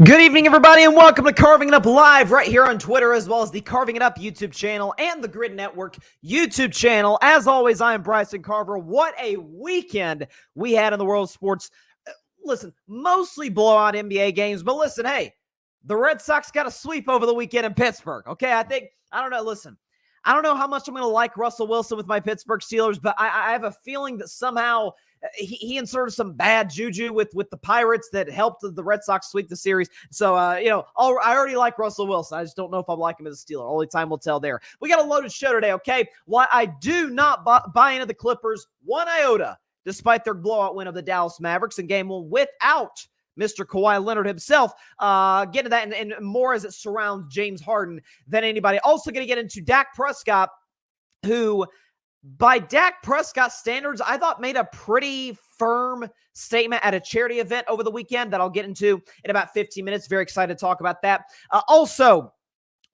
Good evening, everybody, and welcome to Carving It Up Live right here on Twitter, as well as the Carving It Up YouTube channel and the Grid Network YouTube channel. As always, I am Bryson Carver. What a weekend we had in the world of sports. Listen, mostly blowout NBA games, but listen, hey, the Red Sox got a sweep over the weekend in Pittsburgh, okay? I don't know, listen, I don't know how much I'm going to like Russell Wilson with my Pittsburgh Steelers, but I have a feeling that somehow he inserted some bad juju with the Pirates that helped the Red Sox sweep the series. So, I already like Russell Wilson. I just don't know if I like him as a Steeler. Only time will tell there. We got a loaded show today, okay? Why I do not buy into the Clippers one iota, despite their blowout win of the Dallas Mavericks in game one without Mr. Kawhi Leonard himself. Get into that and more as it surrounds James Harden than anybody. Also going to get into Dak Prescott, who, by Dak Prescott standards, I thought made a pretty firm statement at a charity event over the weekend that I'll get into in about 15 minutes. Very excited to talk about that. Also,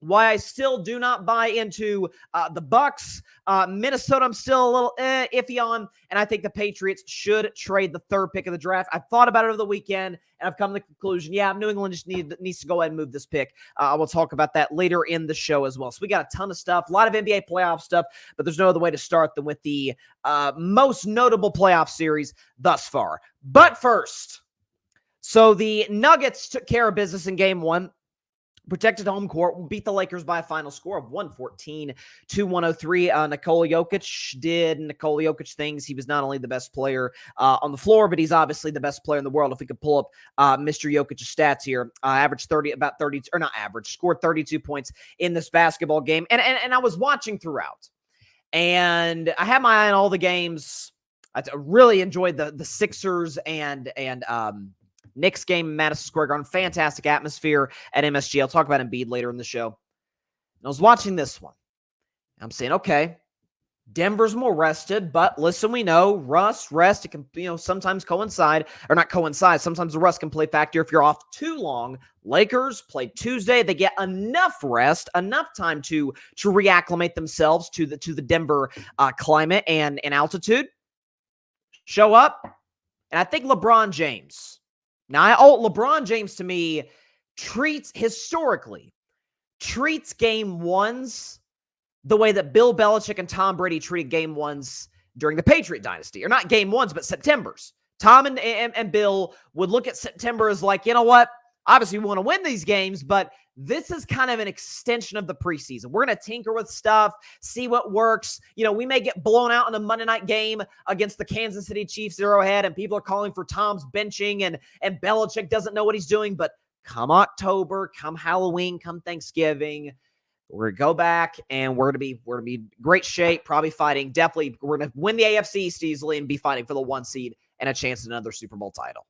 why I still do not buy into the Bucks. Minnesota, I'm still a little iffy on, and I think the Patriots should trade the third pick of the draft. I've thought about it over the weekend, and I've come to the conclusion, New England just needs to go ahead and move this pick. I will talk about that later in the show as well. So we got a ton of stuff, a lot of NBA playoff stuff, but there's no other way to start than with the most notable playoff series thus far. But first, so the Nuggets took care of business in game one. Protected home court, beat the Lakers by a final score of 114-103. Nikola Jokic did Nikola Jokic things. He was not only the best player on the floor, but he's obviously the best player in the world. If we could pull up Mr. Jokic's stats here, scored 32 points in this basketball game. And I was watching throughout, and I had my eye on all the games. I really enjoyed the Sixers and Knicks game in Madison Square Garden. Fantastic atmosphere at MSG. I'll talk about Embiid later in the show. And I was watching this one. I'm saying, okay, Denver's more rested, but listen, we know rest, it can, sometimes coincide, or not coincide. Sometimes the rest can play factor if you're off too long. Lakers played Tuesday. They get enough rest, enough time to reacclimate themselves to the Denver climate and altitude. Show up, and I think LeBron James. Now, LeBron James, to me, historically treats game ones the way that Bill Belichick and Tom Brady treated game ones during the Patriot dynasty. Or not game ones, but Septembers. Tom and Bill would look at September as like, you know what? Obviously, we want to win these games, but this is kind of an extension of the preseason. We're going to tinker with stuff, see what works. We may get blown out in a Monday night game against the Kansas City Chiefs Arrowhead, and people are calling for Tom's benching, and Belichick doesn't know what he's doing. But come October, come Halloween, come Thanksgiving, we're going to go back, and we're going to be great shape, probably fighting. Definitely, we're going to win the AFC East easily and be fighting for the 1 seed and a chance at another Super Bowl title.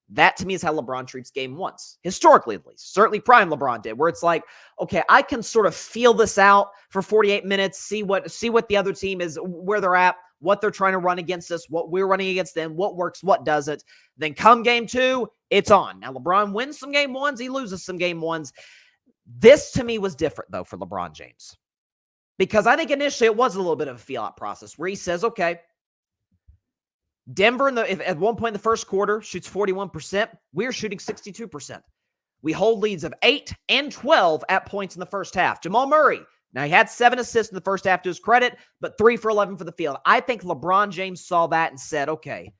That, to me, is how LeBron treats game ones, historically at least. Certainly prime LeBron did, where it's like, okay, I can sort of feel this out for 48 minutes, see what the other team is, where they're at, what they're trying to run against us, what we're running against them, what works, what doesn't. Then come game two, it's on. Now, LeBron wins some game ones, he loses some game ones. This, to me, was different, though, for LeBron James. Because I think initially it was a little bit of a feel-out process where he says, okay, Denver, at one point in the first quarter, shoots 41%. We're shooting 62%. We hold leads of 8 and 12 at points in the first half. Jamal Murray, now he had 7 assists in the first half to his credit, but 3 for 11 for the field. I think LeBron James saw that and said, okay,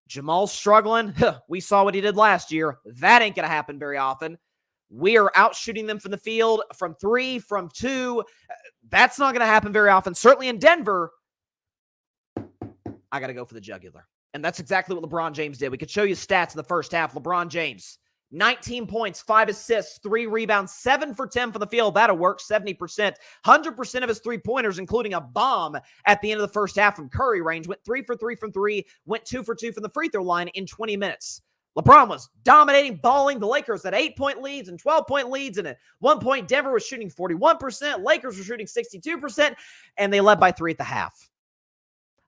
Jamal's struggling. We saw what he did last year. That ain't going to happen very often. We are out shooting them from the field, from 3, from 2. That's not going to happen very often. Certainly in Denver, I got to go for the jugular. And that's exactly what LeBron James did. We could show you stats in the first half. LeBron James, 19 points, 5 assists, 3 rebounds, 7 for 10 from the field. That'll work, 70%. 100% of his three-pointers, including a bomb at the end of the first half from Curry range, went 3 for 3 from 3, went 2 for 2 from the free throw line in 20 minutes. LeBron was dominating, balling. The Lakers had 8-point leads and 12-point leads. And at one point, Denver was shooting 41%. Lakers were shooting 62%. And they led by 3 at the half.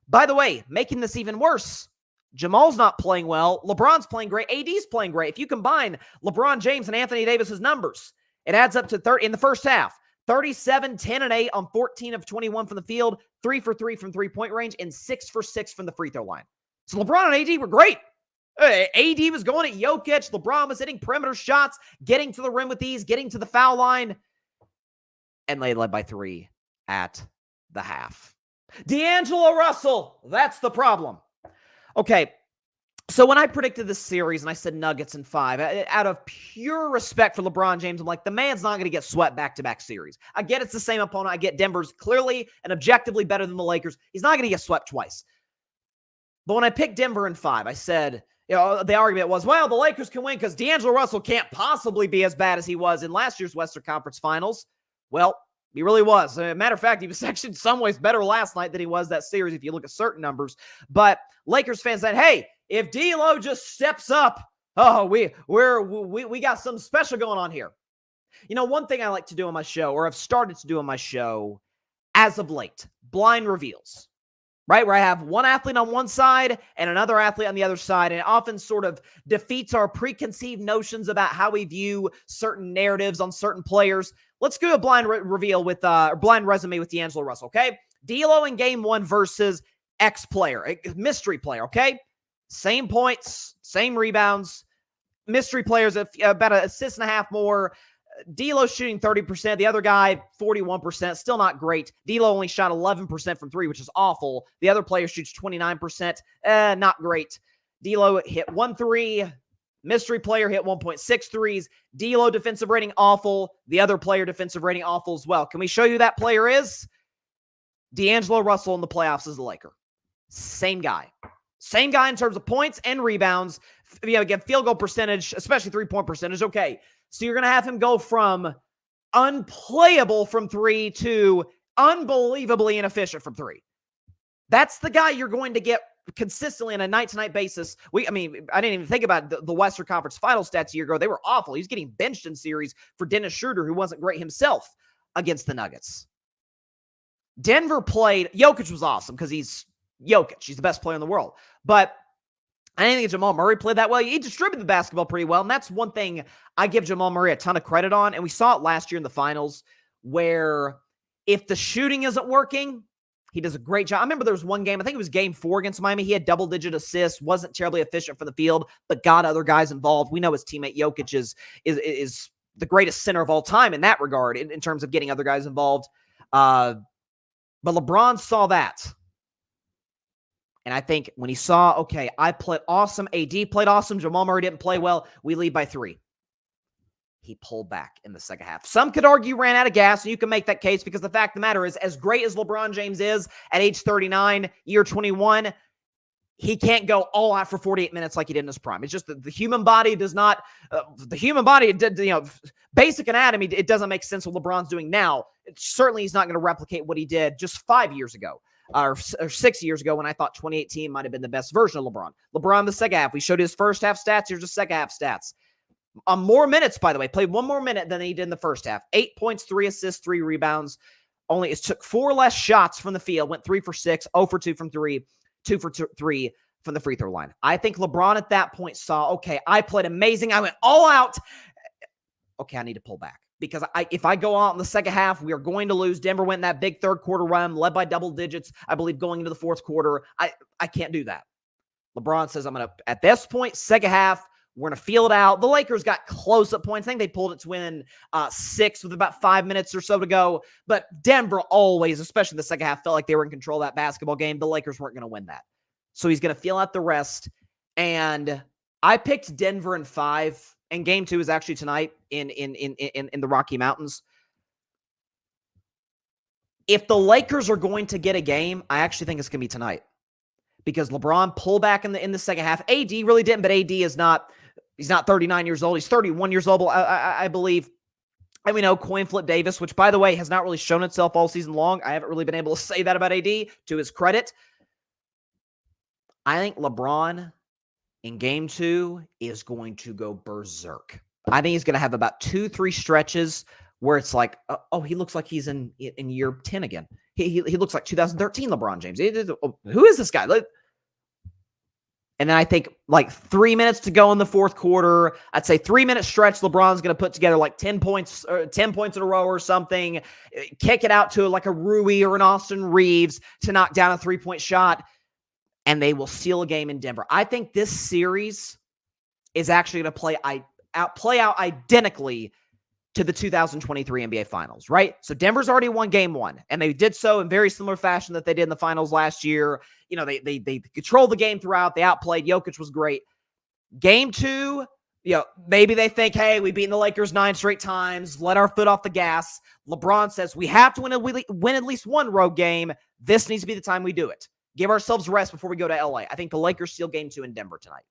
By the way, making this even worse, Jamal's not playing well. LeBron's playing great. AD's playing great. If you combine LeBron James and Anthony Davis's numbers, it adds up to 30 in the first half. 37, 10, and 8 on 14 of 21 from the field, 3 for 3 from three-point range, and 6 for 6 from the free throw line. So LeBron and AD were great. AD was going at Jokic. LeBron was hitting perimeter shots, getting to the rim with ease, getting to the foul line. And they led by 3 at the half. D'Angelo Russell, that's the problem. Okay, so when I predicted this series and I said Nuggets in 5, out of pure respect for LeBron James, I'm like, the man's not going to get swept back-to-back series. I get it's the same opponent. I get Denver's clearly and objectively better than the Lakers. He's not going to get swept twice. But when I picked Denver in 5, I said, the argument was, well, the Lakers can win because D'Angelo Russell can't possibly be as bad as he was in last year's Western Conference Finals. Well, he really was. Matter of fact, he was actually in some ways better last night than he was that series if you look at certain numbers. But Lakers fans said, hey, if D'Lo just steps up, we got something special going on here. One thing I like to do on my show, or I've started to do on my show as of late, blind reveals. Right, where I have one athlete on one side and another athlete on the other side, and it often sort of defeats our preconceived notions about how we view certain narratives on certain players. Let's do a blind reveal with blind resume with D'Angelo Russell, okay? D'Lo in game 1 versus X player, a mystery player, okay? Same points, same rebounds. Mystery players about an assist and a half more. D'Lo shooting 30%. The other guy, 41%. Still not great. D'Lo only shot 11% from 3, which is awful. The other player shoots 29%. Not great. D'Lo hit 1 3. Mystery player hit 1.6 threes. D'Lo defensive rating awful. The other player defensive rating awful as well. Can we show you who that player is? D'Angelo Russell in the playoffs as the Laker. Same guy. Same guy in terms of points and rebounds. Again, field goal percentage, especially three-point percentage. Okay. So you're going to have him go from unplayable from 3 to unbelievably inefficient from 3. That's the guy you're going to get consistently on a night-to-night basis. I didn't even think about the Western Conference Final stats a year ago. They were awful. He's getting benched in series for Dennis Schroeder, who wasn't great himself against the Nuggets. Denver played. Jokic was awesome because he's Jokic. He's the best player in the world. But I didn't think Jamal Murray played that well. He distributed the basketball pretty well, and that's one thing I give Jamal Murray a ton of credit on, and we saw it last year in the finals where if the shooting isn't working, he does a great job. I remember there was one game, I think it was game 4 against Miami. He had double-digit assists, wasn't terribly efficient from the field, but got other guys involved. We know his teammate Jokic is the greatest center of all time in that regard in terms of getting other guys involved. But LeBron saw that. And I think when he saw, okay, I played awesome, AD played awesome, Jamal Murray didn't play well, we lead by 3. He pulled back in the second half. Some could argue ran out of gas, and you can make that case because the fact of the matter is, as great as LeBron James is at age 39, year 21, he can't go all out for 48 minutes like he did in his prime. It's just the human body does not, basic anatomy, it doesn't make sense what LeBron's doing now. Certainly he's not going to replicate what he did just 5 years ago. Or 6 years ago when I thought 2018 might have been the best version of LeBron. LeBron in the second half. We showed his first half stats. Here's the second half stats. More minutes, by the way. Played 1 more minute than he did in the first half. 8 points, 3 assists, 3 rebounds. It took 4 less shots from the field. Went 3 for 6, 0 for 2 from 3, 2 for 3 from the free throw line. I think LeBron at that point saw, okay, I played amazing. I went all out. Okay, I need to pull back. Because if I go out in the second half, we are going to lose. Denver went in that big third quarter run, led by double digits, I believe, going into the fourth quarter. I can't do that. LeBron says, I'm going to, at this point, second half, we're going to feel it out. The Lakers got close at points. I think they pulled it to win 6 with about 5 minutes or so to go. But Denver always, especially in the second half, felt like they were in control of that basketball game. The Lakers weren't going to win that. So he's going to feel out the rest. And I picked Denver in 5. And game 2 is actually tonight in the Rocky Mountains. If the Lakers are going to get a game, I actually think it's going to be tonight. Because LeBron pulled back in the second half. AD really didn't, but AD is not, he's not 39 years old. He's 31 years old, I believe. And we know coin flip Davis, which, by the way, has not really shown itself all season long. I haven't really been able to say that about AD, to his credit. I think LeBron in game 2 is going to go berserk. I think he's going to have about 2-3 stretches where it's like, oh, he looks like he's in year 10 again. He looks like 2013 LeBron James. Who is this guy? And then I think like 3 minutes to go in the fourth quarter. I'd say 3-minute stretch. LeBron's going to put together like 10 points in a row or something. Kick it out to like a Rui or an Austin Reeves to knock down a 3-point shot. and they will seal a game in Denver. I think this series is actually going to play out identically to the 2023 NBA Finals, right? So Denver's already won game one, and they did so in very similar fashion that they did in the finals last year. You know, they controlled the game throughout. They outplayed. Jokic was great. Game two, you know, maybe they think, hey, we've beaten the Lakers 9 straight times. Let our foot off the gas. LeBron says we have to win at least one road game. This needs to be the time we do it. Give ourselves rest before we go to LA. I think the Lakers steal game two in Denver tonight.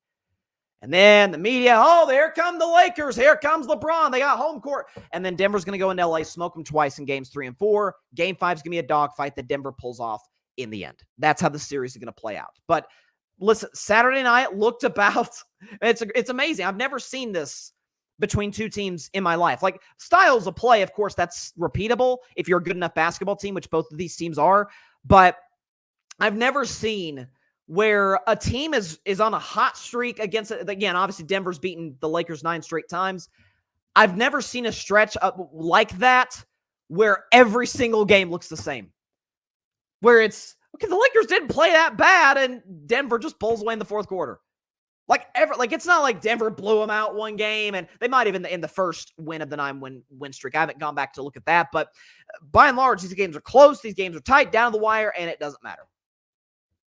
And then the media, oh, here come the Lakers. Here comes LeBron. They got home court. And then Denver's going to go into LA, smoke them twice in games 3 and 4. Game 5 is going to be a dogfight that Denver pulls off in the end. That's how the series is going to play out. But listen, Saturday night looked about, it's amazing. I've never seen this between two teams in my life. Like, styles of play, of course, that's repeatable if you're a good enough basketball team, which both of these teams are. But I've never seen where a team is on a hot streak against, again, obviously Denver's beaten the Lakers 9 straight times. I've never seen a stretch like that where every single game looks the same. Where it's, okay, the Lakers didn't play that bad, and Denver just pulls away in the fourth quarter. It's not like Denver blew them out one game, and they might have in the first win of the 9-win streak. I haven't gone back to look at that, but by and large, these games are close. These games are tight, down to the wire, and it doesn't matter.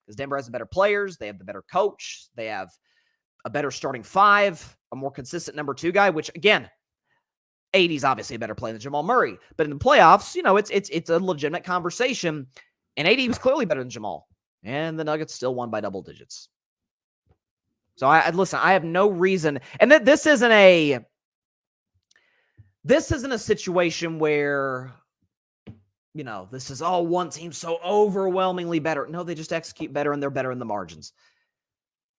Because Denver has the better players. They have the better coach. They have a better starting five, a more consistent number 2 guy, which, again, AD's obviously a better player than Jamal Murray. But in the playoffs, you know, it's a legitimate conversation. And AD was clearly better than Jamal. And the Nuggets still won by double digits. So listen, I have no reason. And this isn't a situation where, you know, this is all one team so overwhelmingly better. No, they just execute better, and they're better in the margins.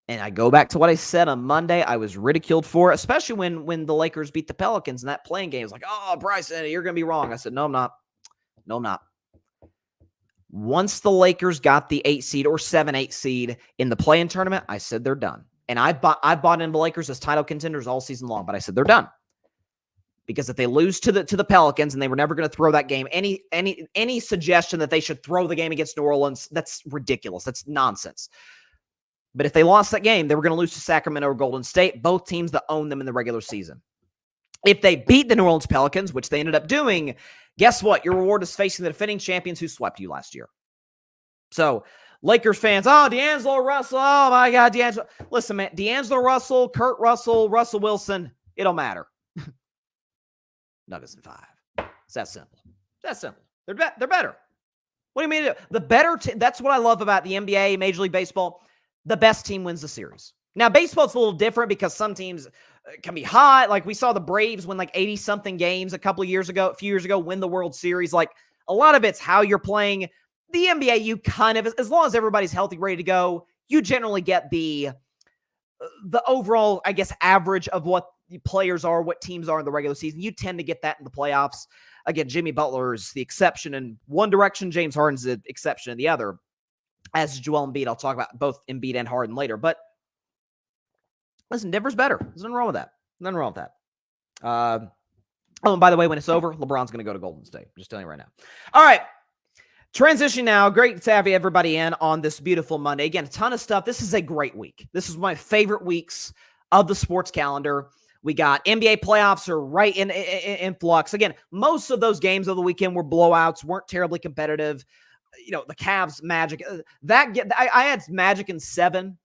And I go back to what I said on Monday. I was ridiculed for it, especially when the Lakers beat the Pelicans in that playing game. It was like, oh, Bryson, you're going to be wrong. I said, no, I'm not. No, I'm not. Once the Lakers got the 8 seed or 7-8 seed in the play-in tournament, I said they're done. And I've bought into the Lakers as title contenders all season long, but I said they're done. Because if they lose to the Pelicans, and they were never going to throw that game, any suggestion that they should throw the game against New Orleans, that's ridiculous. That's nonsense. But if they lost that game, they were going to lose to Sacramento or Golden State, both teams that own them in the regular season. If they beat the New Orleans Pelicans, which they ended up doing, guess what? Your reward is facing the defending champions who swept you last year. So, Lakers fans, oh, D'Angelo Russell, oh my God, D'Angelo. Listen, man, D'Angelo Russell, Kurt Russell, Russell Wilson, it don't matter. Nuggets in 5. It's that simple. That's simple. They're better. What do you mean? The better team. That's what I love about the NBA, Major League Baseball. The best team wins the series. Now, baseball's a little different because some teams can be hot. Like we saw the Braves win like 80-something games a few years ago, win the World Series. Like a lot of it's how you're playing. The NBA, you kind of, as long as everybody's healthy, ready to go, you generally get the overall, I guess, average of what the players are, what teams are in the regular season. You tend to get that in the playoffs. Again, Jimmy Butler is the exception in one direction. James Harden's the exception in the other. As Joel Embiid, I'll talk about both Embiid and Harden later. But listen, Denver's better. There's nothing wrong with that. Nothing wrong with that. Oh, and by the way, when it's over, LeBron's going to go to Golden State. I'm just telling you right now. All right. Transition now. Great to have everybody in on this beautiful Monday. Again, a ton of stuff. This is a great week. This is my favorite weeks of the sports calendar. We got NBA playoffs are right in flux. Again, most of those games of the weekend were blowouts, weren't terribly competitive. You know, the Cavs, Magic. I had Magic in 7.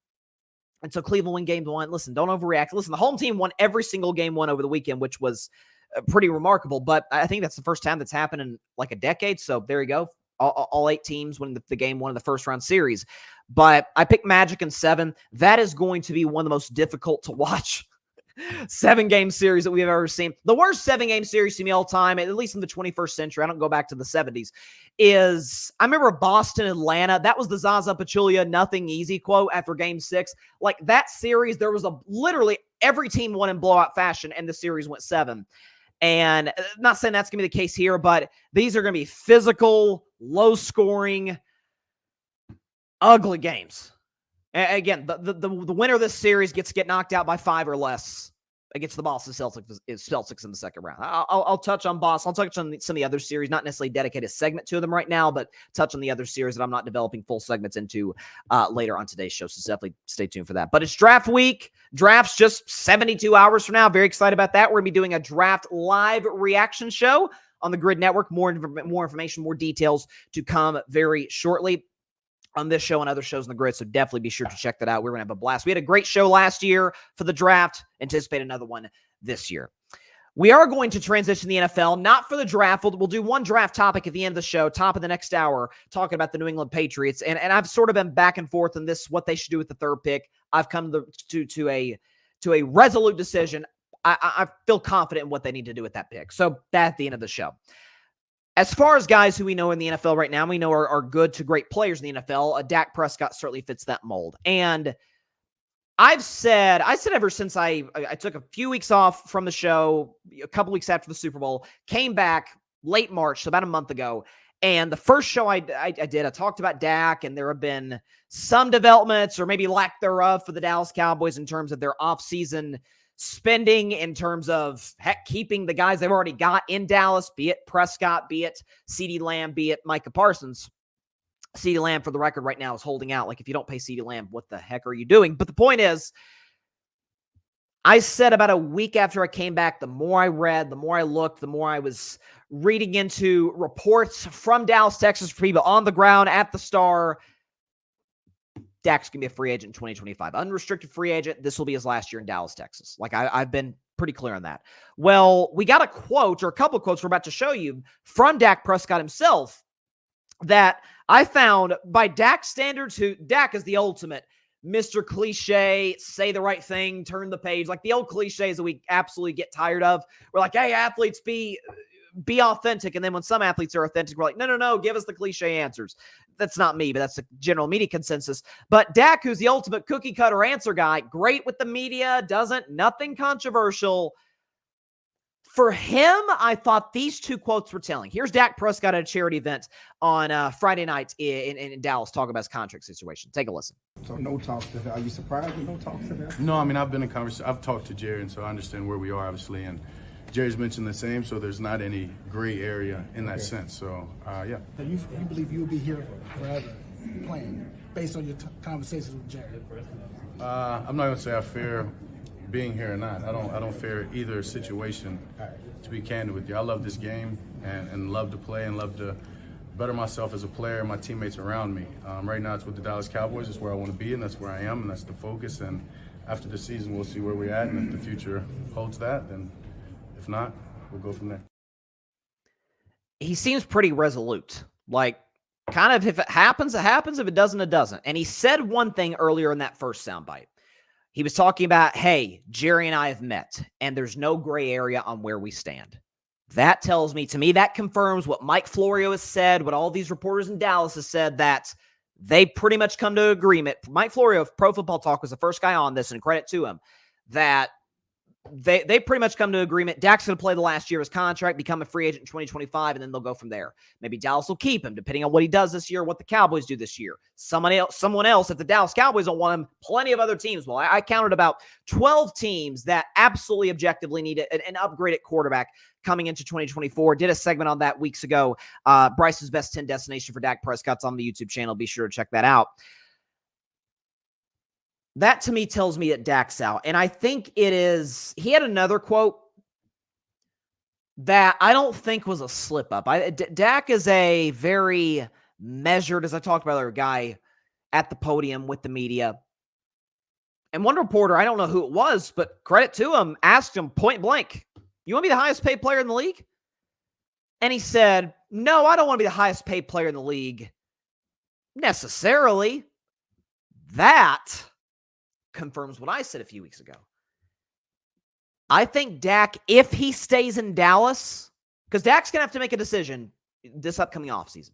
And so Cleveland win game 1. Listen, don't overreact. Listen, the home team won every single game 1 over the weekend, which was pretty remarkable. But I think that's the first time that's happened in like a decade. So there you go. All 8 teams winning the game 1 of the first round series. But I picked Magic in 7. That is going to be one of the most difficult to watch 7-game series that we've ever seen. The worst 7-game series to me all time, at least in the 21st century, I don't go back to the 70s, is I remember Boston, Atlanta. That was the Zaza Pachulia nothing easy quote after game 6. Like that series, there was literally every team won in blowout fashion, and the series went 7. And I'm not saying that's going to be the case here, but these are going to be physical, low-scoring, ugly games. Again, the winner of this series gets knocked out by 5 or less against the Boston Celtics in the second round. I'll touch on Boston. I'll touch on some of the other series, not necessarily dedicate a segment to them right now, but touch on the other series that I'm not developing full segments into later on today's show. So definitely stay tuned for that. But it's draft week. Draft's just 72 hours from now. Very excited about that. We're going to be doing a draft live reaction show on the Grid Network. More information, more details to come very shortly on this show and other shows on the Grid, so definitely be sure to check that out. We're going to have a blast. We had a great show last year for the draft. Anticipate another one this year. We are going to transition the NFL, not for the draft. We'll do one draft topic at the end of the show, top of the next hour, talking about the New England Patriots. And I've sort of been back and forth on this, what they should do with the third pick. I've come to a resolute decision. I feel confident in what they need to do with that pick. So that's the end of the show. As far as guys who we know in the NFL right now, we know are good to great players in the NFL, Dak Prescott certainly fits that mold. And I said ever since I took a few weeks off from the show, a couple weeks after the Super Bowl, came back late March, so about a month ago, and the first show I did, I talked about Dak, and there have been some developments or maybe lack thereof for the Dallas Cowboys in terms of their offseason spending, in terms of keeping the guys they've already got in Dallas, be it Prescott, be it CeeDee Lamb, be it Micah Parsons. CeeDee Lamb, for the record, right now is holding out. Like, if you don't pay CeeDee Lamb, what the heck are you doing? But the point is, I said about a week after I came back, the more I read, the more I looked, the more I was reading into reports from Dallas, Texas, for people on the ground at the Star, Dak's going to be a free agent in 2025. Unrestricted free agent. This will be his last year in Dallas, Texas. Like, I've been pretty clear on that. Well, we got a quote, or a couple of quotes we're about to show you from Dak Prescott himself that I found by Dak's standards, who Dak is the ultimate Mr. Cliche, say the right thing, turn the page. Like the old cliches that we absolutely get tired of. We're like, hey, athletes, be authentic. And then when some athletes are authentic, we're like, no, give us the cliche answers. That's not me, but that's the general media consensus. But Dak, who's the ultimate cookie cutter answer guy, great with the media, nothing controversial. For him, I thought these two quotes were telling. Here's Dak Prescott at a charity event on Friday night in Dallas talking about his contract situation. Take a listen. So no talks to that. Are you surprised with no talks to that? No, I mean, I've been in conversation. I've talked to Jerry, and so I understand where we are, obviously, and Jerry's mentioned the same, so there's not any gray area in that sense. So, yeah. So you believe you'll be here forever playing based on your conversations with Jerry? I'm not going to say I fear being here or not. I don't fear either situation, to be candid with you. I love this game and love to play and love to better myself as a player and my teammates around me. Right now it's with the Dallas Cowboys. It's where I want to be, and that's where I am, and that's the focus. And after the season, we'll see where we're at, and if the future holds that, then if not, we'll go from there. He seems pretty resolute. Like, kind of, if it happens, it happens. If it doesn't, it doesn't. And he said one thing earlier in that first soundbite. He was talking about, hey, Jerry and I have met, and there's no gray area on where we stand. That tells me, to me, that confirms what Mike Florio has said, what all these reporters in Dallas have said, that they pretty much come to agreement. Mike Florio of Pro Football Talk was the first guy on this, and credit to him, that they pretty much come to agreement. Dak's going to play the last year of his contract, become a free agent in 2025, and then they'll go from there. Maybe Dallas will keep him, depending on what he does this year, what the Cowboys do this year. Someone else, if the Dallas Cowboys don't want him, plenty of other teams will. I counted about 12 teams that absolutely objectively need an upgrade at quarterback coming into 2024. Did a segment on that weeks ago. Bryce's Best 10 Destination for Dak Prescott's on the YouTube channel. Be sure to check that out. That, to me, tells me that Dak's out. And I think it is, he had another quote that I don't think was a slip-up. Dak is a very measured, as I talked about earlier, guy at the podium with the media. And one reporter, I don't know who it was, but credit to him, asked him point blank, you want to be the highest paid player in the league? And he said, no, I don't want to be the highest paid player in the league necessarily. That confirms what I said a few weeks ago. I think Dak, if he stays in Dallas, because Dak's going to have to make a decision this upcoming offseason.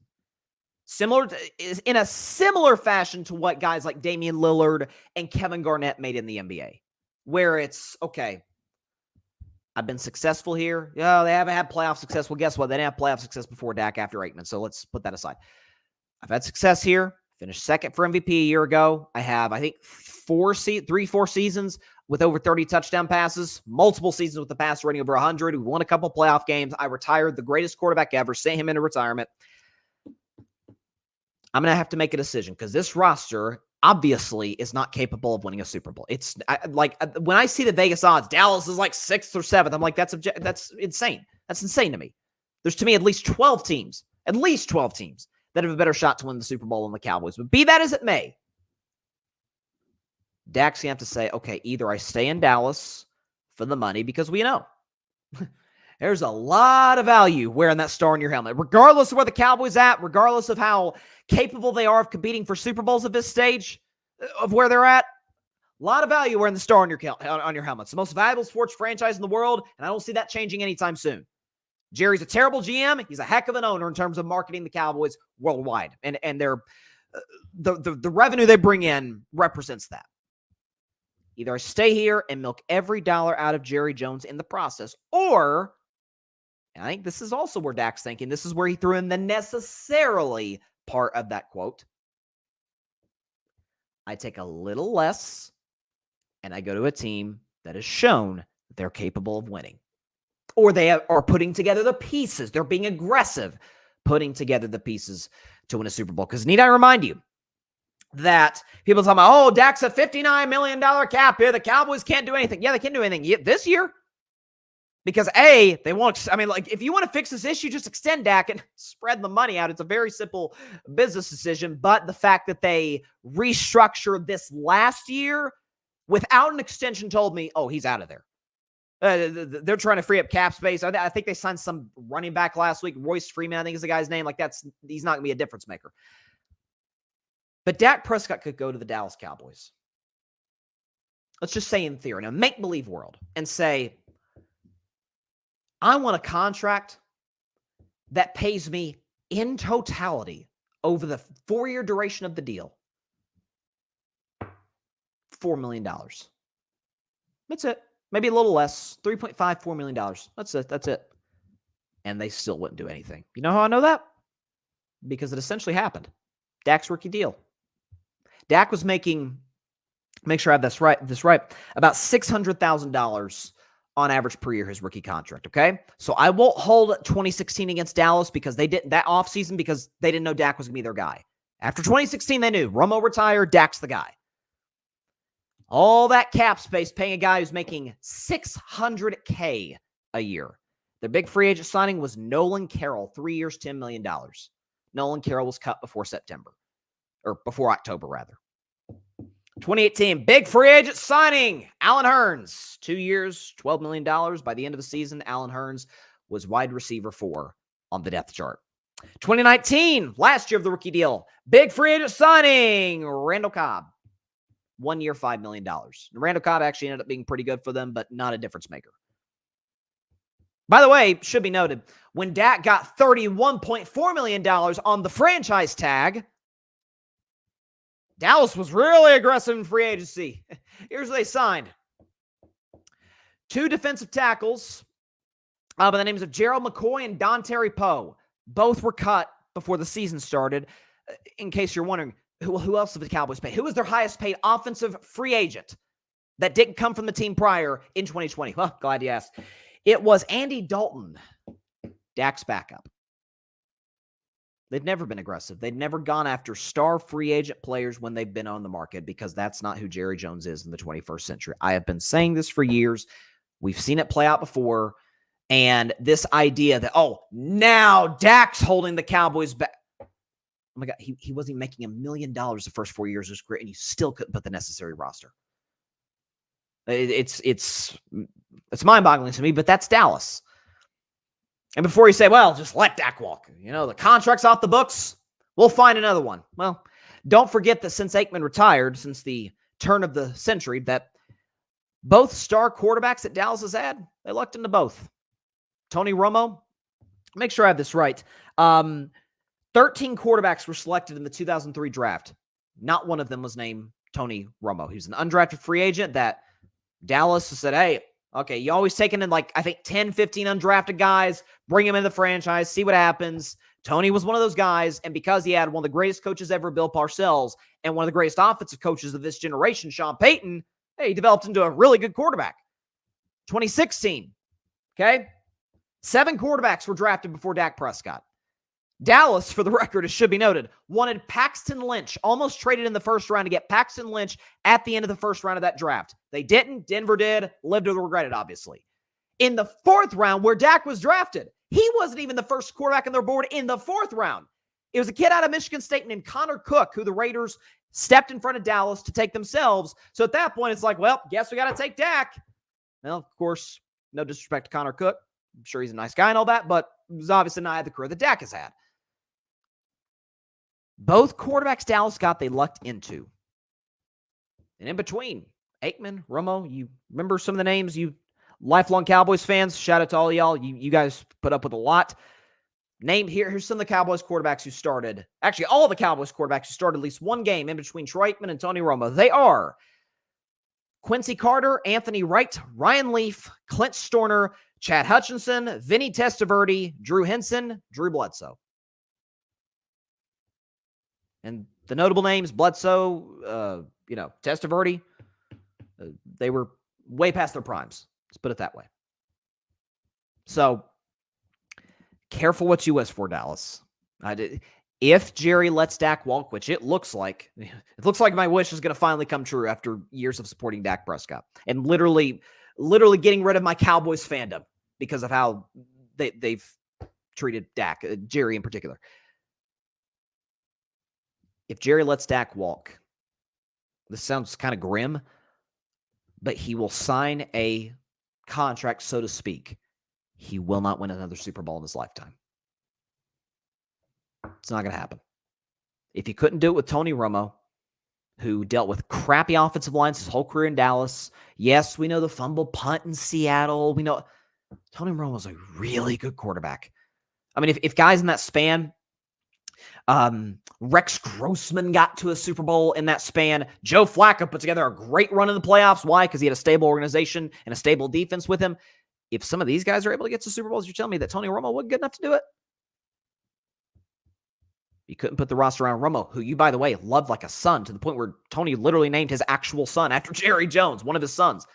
In a similar fashion to what guys like Damian Lillard and Kevin Garnett made in the NBA, where it's, okay, I've been successful here. Yeah, they haven't had playoff success. Well, guess what? They didn't have playoff success before Dak after Aikman, so let's put that aside. I've had success here. Finished second for MVP a year ago. I have, I think, 4 seasons with over 30 touchdown passes, multiple seasons with the passer rating over 100. We won a couple playoff games. I retired the greatest quarterback ever, sent him into retirement. I'm going to have to make a decision because this roster obviously is not capable of winning a Super Bowl. When I see the Vegas odds, Dallas is like 6th or 7th. I'm like, that's insane. That's insane to me. There's to me at least 12 teams that have a better shot to win the Super Bowl than the Cowboys. But be that as it may, Dak's going to have to say, okay, either I stay in Dallas for the money because we know there's a lot of value wearing that star on your helmet, regardless of where the Cowboys at, regardless of how capable they are of competing for Super Bowls at this stage of where they're at. A lot of value wearing the star on your helmet. It's the most valuable sports franchise in the world, and I don't see that changing anytime soon. Jerry's a terrible GM. He's a heck of an owner in terms of marketing the Cowboys worldwide, and their the revenue they bring in represents that. Either I stay here and milk every dollar out of Jerry Jones in the process, or, and I think this is also where Dak's thinking, this is where he threw in the necessarily part of that quote, I take a little less and I go to a team that has shown they're capable of winning. Or they are putting together the pieces. They're being aggressive, putting together the pieces to win a Super Bowl. Because need I remind you that people talking about, oh, Dak's a $59 million cap here. The Cowboys can't do anything. Yeah, they can't do anything this year. Because A, they won't, if you want to fix this issue, just extend Dak and spread the money out. It's a very simple business decision. But the fact that they restructured this last year without an extension told me, oh, he's out of there. They're trying to free up cap space. I think they signed some running back last week. Royce Freeman, I think is the guy's name. He's not going to be a difference maker. But Dak Prescott could go to the Dallas Cowboys. Let's just say in theory, in a make-believe world, and say, I want a contract that pays me in totality over the 4-year duration of the deal $4 million. That's it. Maybe a little less, $3.5, $4 million. That's it. And they still wouldn't do anything. You know how I know that? Because it essentially happened. Dak's rookie deal. Dak was making, make sure I have this right, about $600,000 on average per year his rookie contract, okay? So I won't hold 2016 against Dallas because they didn't, that offseason, because they didn't know Dak was going to be their guy. After 2016, they knew Romo retired, Dak's the guy. All that cap space paying a guy who's making $600K a year. The big free agent signing was Nolan Carroll, 3 years, $10 million. Nolan Carroll was cut before September, or before October, rather. 2018, big free agent signing, Allen Hurns, 2 years, $12 million. By the end of the season, Allen Hurns was wide receiver 4 on the depth chart. 2019, last year of the rookie deal, big free agent signing, Randall Cobb. 1 year, $5 million. Randall Cobb actually ended up being pretty good for them, but not a difference maker. By the way, should be noted, when Dak got $31.4 million on the franchise tag, Dallas was really aggressive in free agency. Here's what they signed. 2 defensive tackles by the names of Gerald McCoy and Dontari Poe. Both were cut before the season started. In case you're wondering, who else did the Cowboys pay? Who was their highest paid offensive free agent that didn't come from the team prior in 2020? Well, glad you asked. It was Andy Dalton, Dak's backup. They've never been aggressive. They've never gone after star free agent players when they've been on the market because that's not who Jerry Jones is in the 21st century. I have been saying this for years. We've seen it play out before. And this idea that, oh, now Dak's holding the Cowboys back. Oh my God, he wasn't even making $1 million the first 4 years of his career, and you still couldn't put the necessary roster. It's mind-boggling to me, but that's Dallas. And before you say, well, just let Dak walk. You know, the contract's off the books. We'll find another one. Well, don't forget that since Aikman retired, since the turn of the century, that both star quarterbacks that Dallas has had, they lucked into both. Tony Romo, make sure I have this right. 13 quarterbacks were selected in the 2003 draft. Not one of them was named Tony Romo. He was an undrafted free agent that Dallas said, hey, okay, you always taking in I think 10, 15 undrafted guys, bring them in the franchise, see what happens. Tony was one of those guys, and because he had one of the greatest coaches ever, Bill Parcells, and one of the greatest offensive coaches of this generation, Sean Payton, Hey, he developed into a really good quarterback. 2016, okay? 7 quarterbacks were drafted before Dak Prescott. Dallas, for the record, it should be noted, wanted Paxton Lynch, almost traded in the first round to get Paxton Lynch at the end of the first round of that draft. They didn't. Denver did. Lived to regret it, obviously. In the 4th round, where Dak was drafted, he wasn't even the first quarterback on their board in the 4th round. It was a kid out of Michigan State named Connor Cook, who the Raiders stepped in front of Dallas to take themselves. So at that point, it's like, well, guess we got to take Dak. Well, of course, no disrespect to Connor Cook. I'm sure he's a nice guy and all that, but he's obviously not had the career that Dak has had. Both quarterbacks Dallas got, they lucked into. And in between, Aikman, Romo, you remember some of the names, you lifelong Cowboys fans? Shout out to all of y'all. You guys put up with a lot. Here's some of the Cowboys quarterbacks who started. Actually, all the Cowboys quarterbacks who started at least one game in between Troy Aikman and Tony Romo. They are Quincy Carter, Anthony Wright, Ryan Leaf, Clint Stoerner, Chad Hutchinson, Vinny Testaverde, Drew Henson, Drew Bledsoe. And the notable names, Bledsoe, Testaverde, they were way past their primes. Let's put it that way. So, careful what you wish for, Dallas. If Jerry lets Dak walk, which it looks like my wish is going to finally come true after years of supporting Dak Prescott and literally getting rid of my Cowboys fandom because of how they've treated Dak, Jerry in particular. If Jerry lets Dak walk, this sounds kind of grim, but he will sign a contract, so to speak. He will not win another Super Bowl in his lifetime. It's not going to happen. If he couldn't do it with Tony Romo, who dealt with crappy offensive lines his whole career in Dallas. Yes, we know the fumble punt in Seattle. We know Tony Romo was a really good quarterback. I mean, if guys in that span, Rex Grossman got to a Super Bowl in that span. Joe Flacco put together a great run in the playoffs. Why? Because he had a stable organization and a stable defense with him. If some of these guys are able to get to Super Bowls, you're telling me that Tony Romo wasn't good enough to do it? You couldn't put the roster around Romo, who you, by the way, loved like a son, to the point where Tony literally named his actual son after Jerry Jones, one of his sons.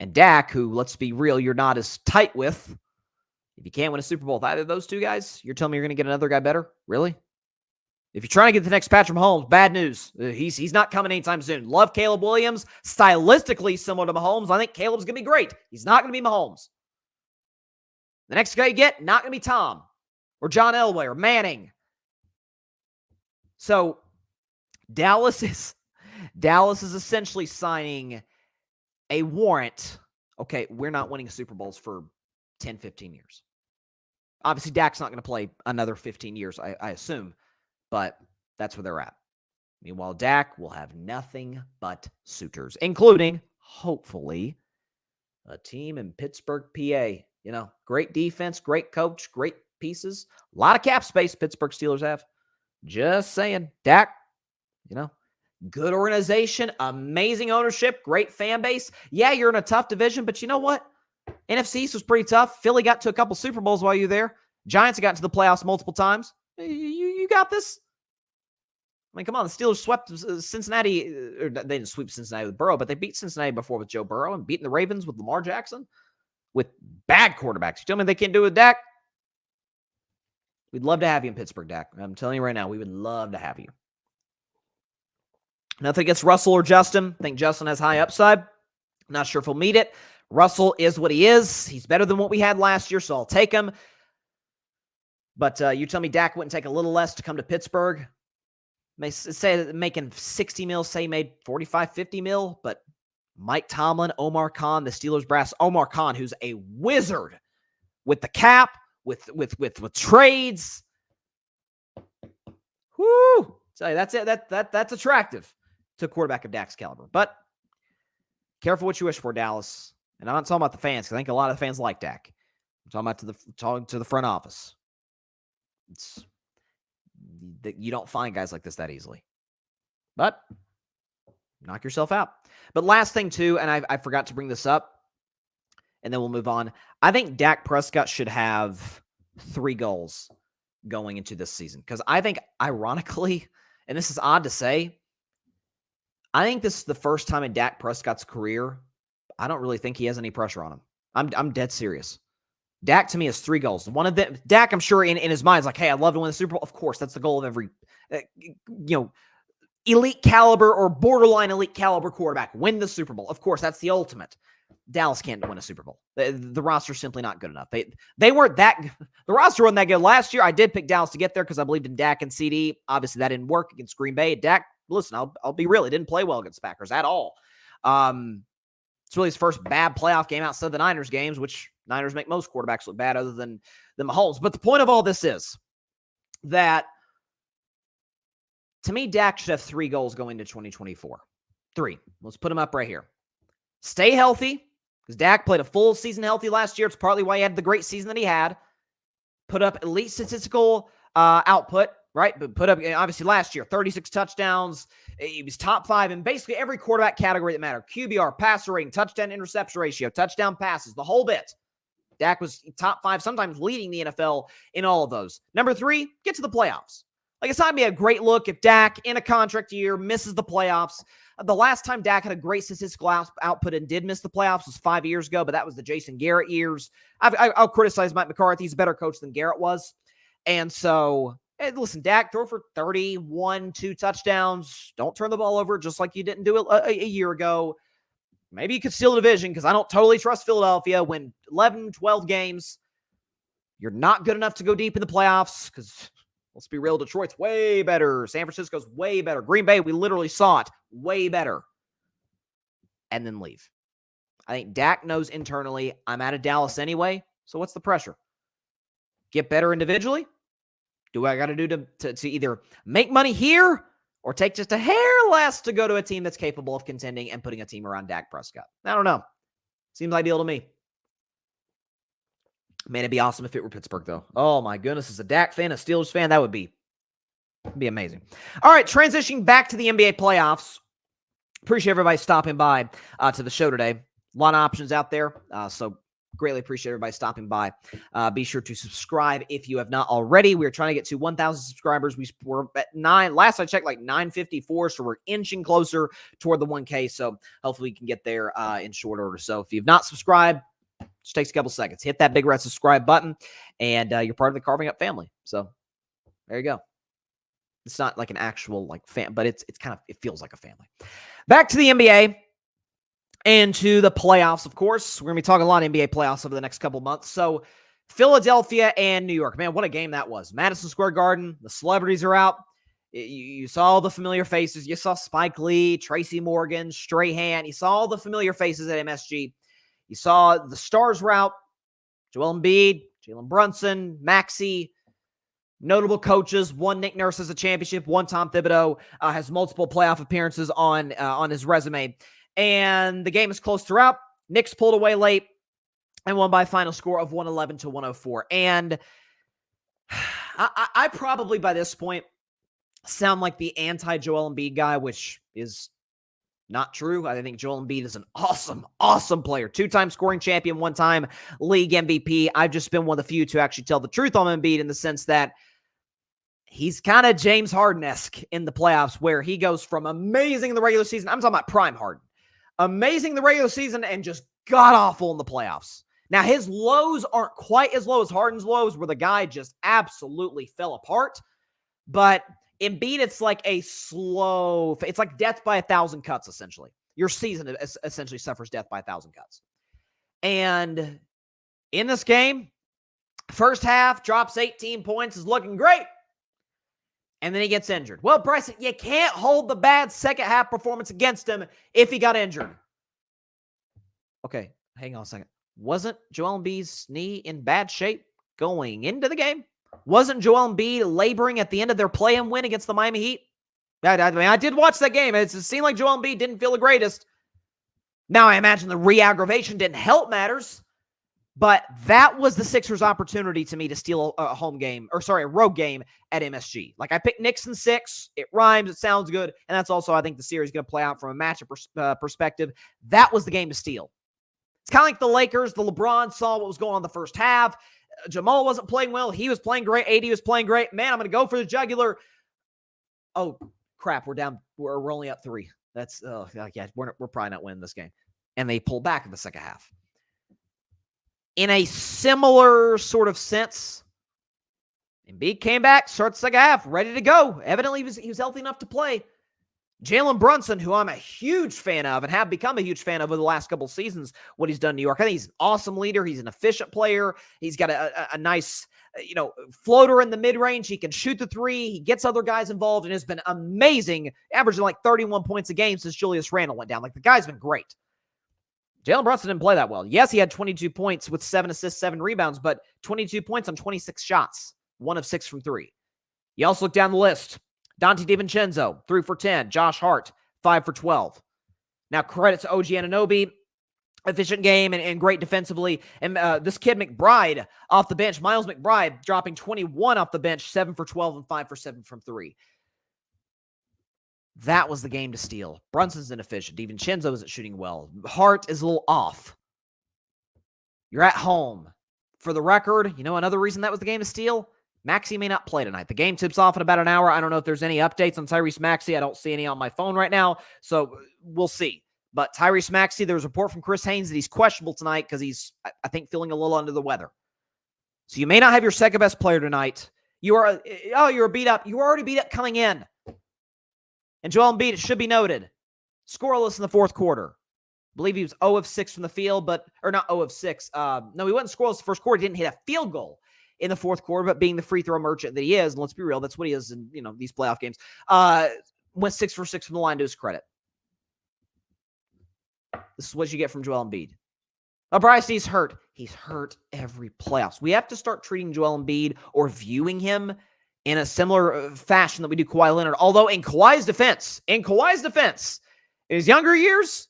And Dak, who, let's be real, you're not as tight with. If you can't win a Super Bowl with either of those two guys, you're telling me you're going to get another guy better? Really? If you're trying to get the next Patrick Mahomes, bad news. He's not coming anytime soon. Love Caleb Williams. Stylistically similar to Mahomes. I think Caleb's going to be great. He's not going to be Mahomes. The next guy you get, not going to be Tom or John Elway or Manning. So Dallas is essentially signing a warrant. Okay, we're not winning Super Bowls for 10, 15 years. Obviously, Dak's not going to play another 15 years, I assume, but that's where they're at. Meanwhile, Dak will have nothing but suitors, including, hopefully, a team in Pittsburgh, PA. Great defense, great coach, great pieces. A lot of cap space Pittsburgh Steelers have. Just saying. Dak, good organization, amazing ownership, great fan base. Yeah, you're in a tough division, but you know what? NFC East was pretty tough. Philly got to a couple Super Bowls while you were there. Giants have gotten to the playoffs multiple times. You got this. I mean, come on. The Steelers swept Cincinnati. Or they didn't sweep Cincinnati with Burrow, but they beat Cincinnati before with Joe Burrow and beaten the Ravens with Lamar Jackson with bad quarterbacks. You tell me they can't do it with Dak? We'd love to have you in Pittsburgh, Dak. I'm telling you right now, we would love to have you. Nothing against Russell or Justin. I think Justin has high upside. I'm not sure if he'll meet it. Russell is what he is. He's better than what we had last year, so I'll take him. But you tell me Dak wouldn't take a little less to come to Pittsburgh. Say making 60 mil, say he made 45, 50 mil, but Mike Tomlin, Omar Khan, the Steelers brass, Omar Khan, who's a wizard with the cap, with trades. Whoo! Tell you, that's it. That's attractive to a quarterback of Dak's caliber. But careful what you wish for, Dallas. And I'm not talking about the fans, because I think a lot of the fans like Dak. I'm talking to the front office. It's that you don't find guys like this that easily. But knock yourself out. But last thing too, and I forgot to bring this up, and then we'll move on. I think Dak Prescott should have 3 goals going into this season. Because I think, ironically, and this is odd to say, I think this is the first time in Dak Prescott's career, I don't really think he has any pressure on him. I'm dead serious. Dak, to me, has 3 goals. One of them, Dak, I'm sure in his mind is like, hey, I'd love to win the Super Bowl. Of course, that's the goal of every, elite caliber or borderline elite caliber quarterback. Win the Super Bowl. Of course, that's the ultimate. Dallas can't win a Super Bowl. The roster's simply not good enough. They weren't that. The roster wasn't that good last year. I did pick Dallas to get there because I believed in Dak and CD. Obviously, that didn't work against Green Bay. Dak, listen, I'll be real. He didn't play well against Packers at all. It's really his first bad playoff game outside the Niners games, which Niners make most quarterbacks look bad other than Mahomes. But the point of all this is that, to me, Dak should have 3 goals going into 2024. 3. Let's put them up right here. Stay healthy, because Dak played a full season healthy last year. It's partly why he had the great season that he had. Put up elite statistical output, right? But put up, obviously, last year, 36 touchdowns. He was top 5 in basically every quarterback category that mattered. QBR, passer rating, touchdown interception ratio, touchdown passes, the whole bit. Dak was top 5, sometimes leading the NFL in all of those. Number 3, get to the playoffs. Like, it's not going to be a great look if Dak, in a contract year, misses the playoffs. The last time Dak had a great statistical output and did miss the playoffs was 5 years ago, but that was the Jason Garrett years. I'll criticize Mike McCarthy. He's a better coach than Garrett was. And so, listen, Dak, throw for 31, 2 touchdowns. Don't turn the ball over just like you didn't do it a year ago. Maybe you could steal the division, because I don't totally trust Philadelphia. Win 11, 12 games. You're not good enough to go deep in the playoffs, because let's be real, Detroit's way better. San Francisco's way better. Green Bay, we literally saw it, way better. And then leave. I think Dak knows internally, I'm out of Dallas anyway, so what's the pressure? Get better individually? Do what I got to do to either make money here or take just a hair less to go to a team that's capable of contending and putting a team around Dak Prescott? I don't know. Seems ideal to me. Man, it'd be awesome if it were Pittsburgh, though. Oh, my goodness. As a Dak fan, a Steelers fan, that would be amazing. All right, transitioning back to the NBA playoffs. Appreciate everybody stopping by to the show today. A lot of options out there, so greatly appreciate everybody stopping by. Be sure to subscribe if you have not already. We're trying to get to 1,000 subscribers. We're at 9. Last I checked, like 954, so we're inching closer toward the 1K, so hopefully we can get there in short order. So if you've not subscribed, just takes a couple seconds. Hit that big red subscribe button, and you're part of the Carving Up family. So there you go. It's not like an actual but it's kind of, it feels like a family. Back to the NBA and to the playoffs, of course. We're going to be talking a lot of NBA playoffs over the next couple months. So Philadelphia and New York. Man, what a game that was. Madison Square Garden. The celebrities are out. You saw all the familiar faces. You saw Spike Lee, Tracy Morgan, Strahan. You saw all the familiar faces at MSG. You saw the stars route, Joel Embiid, Jalen Brunson, Maxey, notable coaches. One Nick Nurse has a championship. One Tom Thibodeau has multiple playoff appearances on his resume. And the game is close throughout. Knicks pulled away late and won by a final score of 111-104. And I probably by this point sound like the anti-Joel Embiid guy, which is not true. I think Joel Embiid is an awesome, awesome player. 2-time scoring champion, 1-time league MVP. I've just been one of the few to actually tell the truth on Embiid in the sense that he's kind of James Harden-esque in the playoffs, where he goes from amazing in the regular season. I'm talking about prime Harden. Amazing in the regular season and just god-awful in the playoffs. Now, his lows aren't quite as low as Harden's lows, where the guy just absolutely fell apart. But Embiid, it's like it's like death by 1,000 cuts, essentially. Your season essentially suffers death by 1,000 cuts. And in this game, first half, drops 18 points, is looking great. And then he gets injured. Well, Bryson, you can't hold the bad second half performance against him if he got injured. Okay, hang on a second. Wasn't Joel Embiid's knee in bad shape going into the game? Wasn't Joel Embiid laboring at the end of their play-in win against the Miami Heat? I did watch that game. It seemed like Joel Embiid didn't feel the greatest. Now, I imagine the re-aggravation didn't help matters, but that was the Sixers' opportunity to me to steal a road game at MSG. Like, I picked Knicks in 6. It rhymes. It sounds good. And that's also, I think, the series is going to play out from a matchup perspective. That was the game to steal. It's kind of like the Lakers. The LeBron saw what was going on in the first half. Jamal wasn't playing well. He was playing great. AD was playing great. Man, I'm going to go for the jugular. Oh, crap. We're down. We're only up 3. That's, yeah, we're probably not winning this game. And they pull back in the second half. In a similar sort of sense, Embiid came back, started the second half, ready to go. Evidently, he was healthy enough to play. Jalen Brunson, who I'm a huge fan of and have become a huge fan of over the last couple seasons, what he's done in New York. I think he's an awesome leader. He's an efficient player. He's got a nice, floater in the mid-range. He can shoot the three. He gets other guys involved and has been amazing, averaging like 31 points a game since Julius Randle went down. Like, the guy's been great. Jalen Brunson didn't play that well. Yes, he had 22 points with 7 assists, 7 rebounds, but 22 points on 26 shots, 1 of 6 from 3. You also look down the list. Dante DiVincenzo, 3 for 10. Josh Hart, 5 for 12. Now, credit to OG Anunoby. Efficient game and great defensively. And this kid McBride off the bench, Miles McBride, dropping 21 off the bench, 7 for 12 and 5 for 7 from 3. That was the game to steal. Brunson's inefficient. DiVincenzo isn't shooting well. Hart is a little off. You're at home. For the record, another reason that was the game to steal? Maxey may not play tonight. The game tips off in about an hour. I don't know if there's any updates on Tyrese Maxey. I don't see any on my phone right now, so we'll see. But Tyrese Maxey, there's a report from Chris Haynes that he's questionable tonight because he's, I think, feeling a little under the weather. So you may not have your second best player tonight. You're beat up. You were already beat up coming in. And Joel Embiid, it should be noted, scoreless in the fourth quarter. I believe he was 0 of 6 from the field, or not 0 of 6. No, he wasn't scoreless the first quarter. He didn't hit a field goal in the fourth quarter, but being the free throw merchant that he is, and let's be real, that's what he is in these playoff games, went 6 for 6 from the line to his credit. This is what you get from Joel Embiid. Bryce, he's hurt. He's hurt every playoffs. We have to start treating Joel Embiid or viewing him in a similar fashion that we do Kawhi Leonard. Although in Kawhi's defense, in his younger years,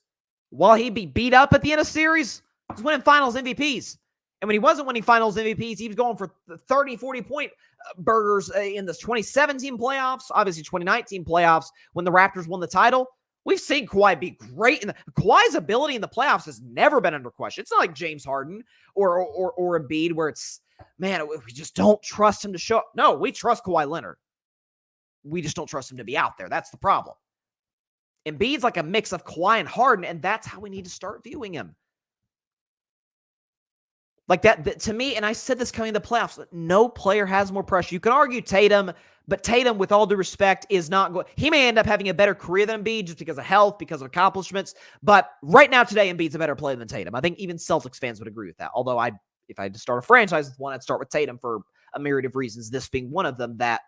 while he'd be beat up at the end of series, he was winning finals MVPs. And when he wasn't winning finals MVPs, he was going for 30, 40-point burgers in the 2017 playoffs, obviously 2019 playoffs, when the Raptors won the title. We've seen Kawhi be great. Kawhi's ability in the playoffs has never been under question. It's not like James Harden or Embiid where it's, man, we just don't trust him to show up. No, we trust Kawhi Leonard. We just don't trust him to be out there. That's the problem. Embiid's like a mix of Kawhi and Harden, and that's how we need to start viewing him. Like that, to me, and I said this coming to the playoffs, no player has more pressure. You can argue Tatum, but Tatum, with all due respect, is not going. He may end up having a better career than Embiid just because of health, because of accomplishments. But right now, today, Embiid's a better player than Tatum. I think even Celtics fans would agree with that. Although if I had to start a franchise with one, I'd start with Tatum for a myriad of reasons, this being one of them, that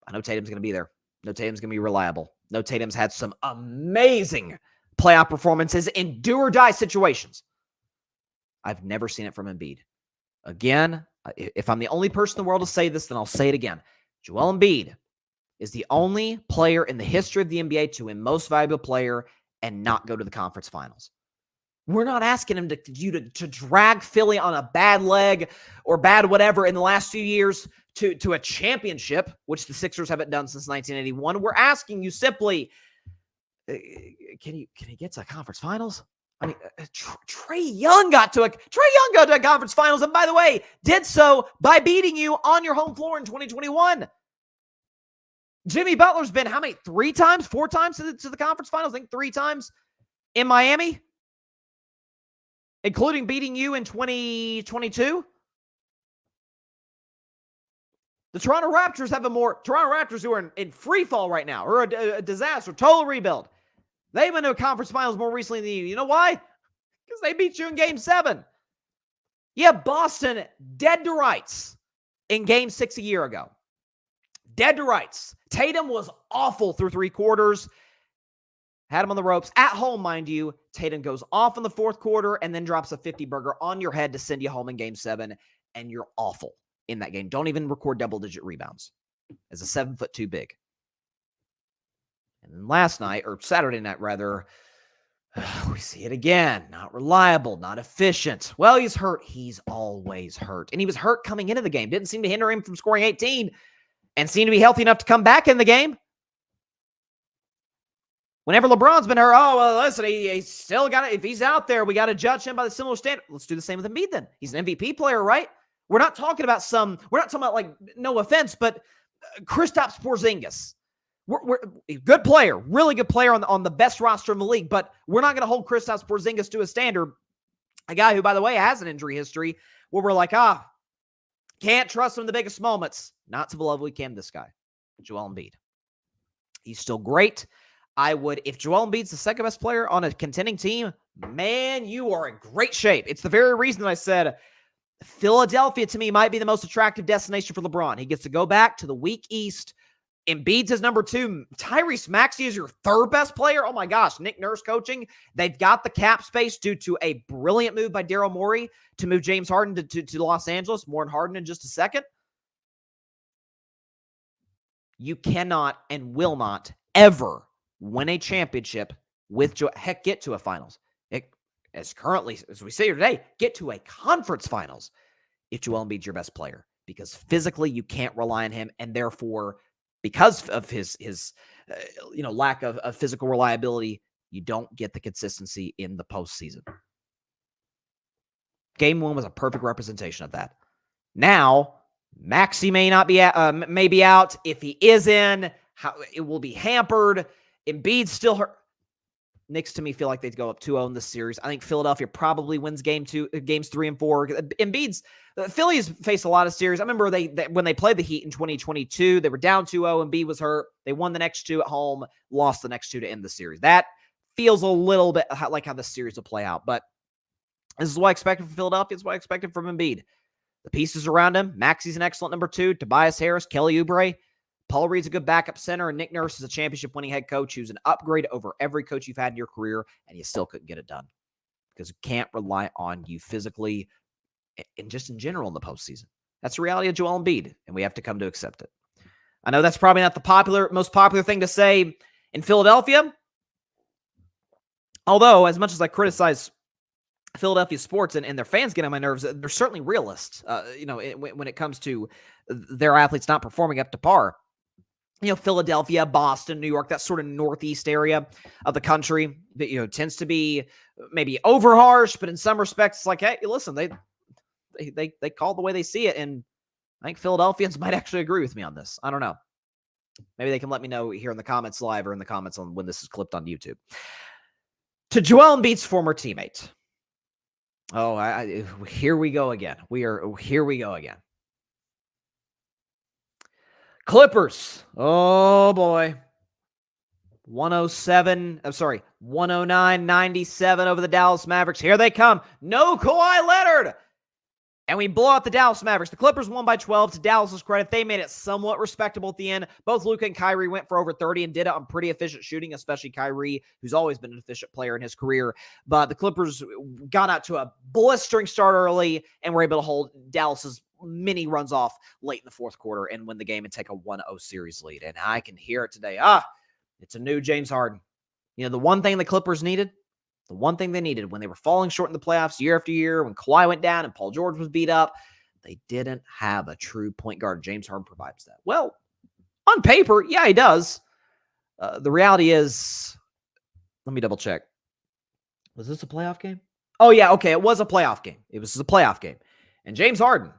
I know Tatum's going to be there. No, Tatum's going to be reliable. No, Tatum's had some amazing playoff performances in do-or-die situations. I've never seen it from Embiid. Again, if I'm the only person in the world to say this, then I'll say it again. Joel Embiid is the only player in the history of the NBA to win Most Valuable Player and not go to the conference finals. We're not asking him to drag Philly on a bad leg or bad whatever in the last few years to a championship, which the Sixers haven't done since 1981. We're asking you simply, can he get to the conference finals? I mean, Trae Young got to a conference finals, and by the way, did so by beating you on your home floor in 2021. Jimmy Butler's been how many? 3 times, 4 times to the conference finals? I think 3 times in Miami, including beating you in 2022. The Toronto Raptors have Toronto Raptors who are in free fall right now, or a disaster, total rebuild. They've been to a conference finals more recently than you. You know why? Because they beat you in Game 7. Yeah, Boston dead to rights in Game 6 a year ago. Dead to rights. Tatum was awful through 3 quarters. Had him on the ropes. At home, mind you, Tatum goes off in the 4th quarter and then drops a 50-burger on your head to send you home in Game 7, and you're awful in that game. Don't even record double-digit rebounds as a 7'2" big. And then last night, or Saturday night rather, we see it again. Not reliable, not efficient. Well, he's hurt. He's always hurt. And he was hurt coming into the game. Didn't seem to hinder him from scoring 18 and seemed to be healthy enough to come back in the game. Whenever LeBron's been hurt, listen, he's still got to, if he's out there, we got to judge him by the similar standard. Let's do the same with Embiid then. He's an MVP player, right? We're not talking about like, no offense, but Kristaps Porzingis. We're a good player, really good player on the best roster in the league, but we're not going to hold Kristaps Porzingis to a standard. A guy who, by the way, has an injury history where we're like, can't trust him in the biggest moments. Not to beloved we can this guy, Joel Embiid. He's still great. If Joel Embiid's the second best player on a contending team, man, you are in great shape. It's the very reason that I said Philadelphia, to me, might be the most attractive destination for LeBron. He gets to go back to the weak East. Embiid's his number 2. Tyrese Maxey is your third best player. Oh my gosh, Nick Nurse coaching. They've got the cap space due to a brilliant move by Daryl Morey to move James Harden to Los Angeles. More on Harden in just a second. You cannot and will not ever win a championship with get to a finals. As we say here today, get to a conference finals if Joel Embiid's your best player, because physically you can't rely on him, and therefore, because of his lack of physical reliability, you don't get the consistency in the postseason. Game 1 was a perfect representation of that. Now, Maxey may be out. If he is in, it will be hampered. Embiid's still hurt. Knicks, to me, feel like they'd go up 2-0 in this series. I think Philadelphia probably wins games 3 and 4. Philly's faced a lot of series. I remember when they played the Heat in 2022, they were down 2-0. Embiid was hurt. They won the next 2 at home, lost the next 2 to end the series. That feels a little bit like how the series will play out. But this is what I expected from Philadelphia. It's what I expected from Embiid. The pieces around him, Maxey's an excellent number 2. Tobias Harris, Kelly Oubre. Paul Reed's a good backup center, and Nick Nurse is a championship-winning head coach who's an upgrade over every coach you've had in your career, and you still couldn't get it done because you can't rely on you physically and just in general in the postseason. That's the reality of Joel Embiid, and we have to come to accept it. I know that's probably not the most popular thing to say in Philadelphia, although as much as I criticize Philadelphia sports and their fans get on my nerves, they're certainly realists, when it comes to their athletes not performing up to par. Philadelphia, Boston, New York, that sort of northeast area of the country that, tends to be maybe over harsh, but in some respects, it's like, hey, listen, they call it the way they see it. And I think Philadelphians might actually agree with me on this. I don't know. Maybe they can let me know here in the comments live or in the comments on when this is clipped on YouTube. To Joel Embiid's former teammate. Oh, here we go again. Here we go again. Clippers. Oh, boy. 109-97 over the Dallas Mavericks. Here they come. No Kawhi Leonard. And we blow out the Dallas Mavericks. The Clippers won by 12. To Dallas's credit, they made it somewhat respectable at the end. Both Luka and Kyrie went for over 30 and did it on pretty efficient shooting, especially Kyrie, who's always been an efficient player in his career. But the Clippers got out to a blistering start early and were able to hold Dallas's many runs off late in the fourth quarter and win the game and take a 1-0 series lead. And I can hear it today. It's a new James Harden. The one thing the Clippers needed, the one thing they needed when they were falling short in the playoffs year after year, when Kawhi went down and Paul George was beat up, they didn't have a true point guard. James Harden provides that. Well, on paper, yeah, he does. The reality is, let me double check. Was this a playoff game? Oh, yeah, okay, it was a playoff game. It was a playoff game. And James Harden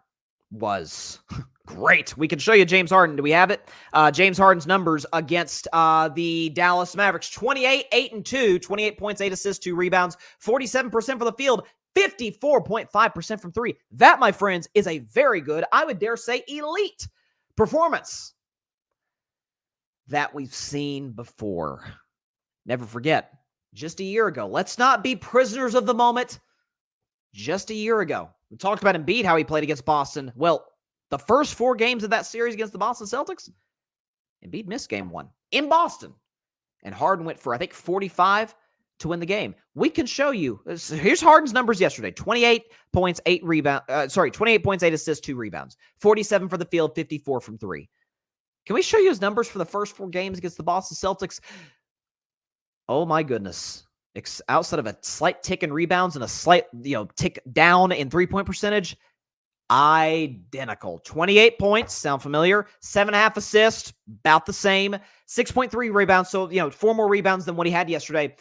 was great. We can show you James Harden. Do we have it? James Harden's numbers against the Dallas Mavericks. 28, 8-2, 28 points, 8 assists, 2 rebounds, 47% for the field, 54.5% from 3. That, my friends, is a very good, I would dare say, elite performance that we've seen before. Never forget, just a year ago. Let's not be prisoners of the moment. Just a year ago, we talked about Embiid, how he played against Boston. Well, the first 4 games of that series against the Boston Celtics, Embiid missed game 1 in Boston. And Harden went for, I think, 45 to win the game. We can show you. Here's Harden's numbers yesterday. 28 points, 8 assists, 2 rebounds. 47 for the field, 54 from 3. Can we show you his numbers for the first 4 games against the Boston Celtics? Oh, my goodness. Outside of a slight tick in rebounds and a slight, tick down in 3-point percentage, identical. 28 points, sound familiar? 7.5 assists, about the same. 6.3 rebounds, so 4 more rebounds than what he had yesterday.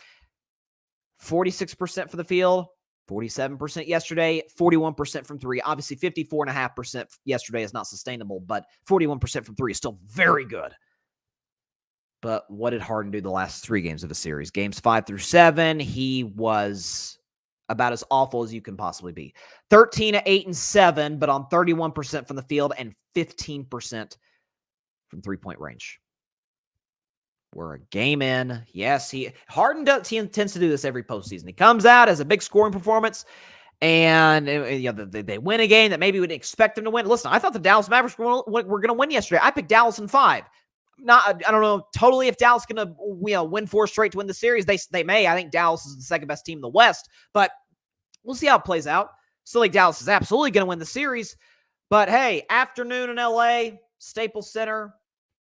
46% for the field, 47% yesterday, 41% from 3. Obviously, 54.5% yesterday is not sustainable, but 41% from 3 is still very good. But what did Harden do the last 3 games of the series? Games 5 through 7, he was about as awful as you can possibly be. 13 at 8 and 7, but on 31% from the field and 15% from three-point range. We're a game in. Yes, Harden tends to do this every postseason. He comes out as a big scoring performance, and they win a game that maybe we didn't expect them to win. Listen, I thought the Dallas Mavericks were going to win yesterday. I picked Dallas in 5. I don't know totally if Dallas is going to win 4 straight to win the series. They may. I think Dallas is the second best team in the West, but we'll see how it plays out. Still think Dallas is absolutely going to win the series. But hey, afternoon in LA, Staples Center.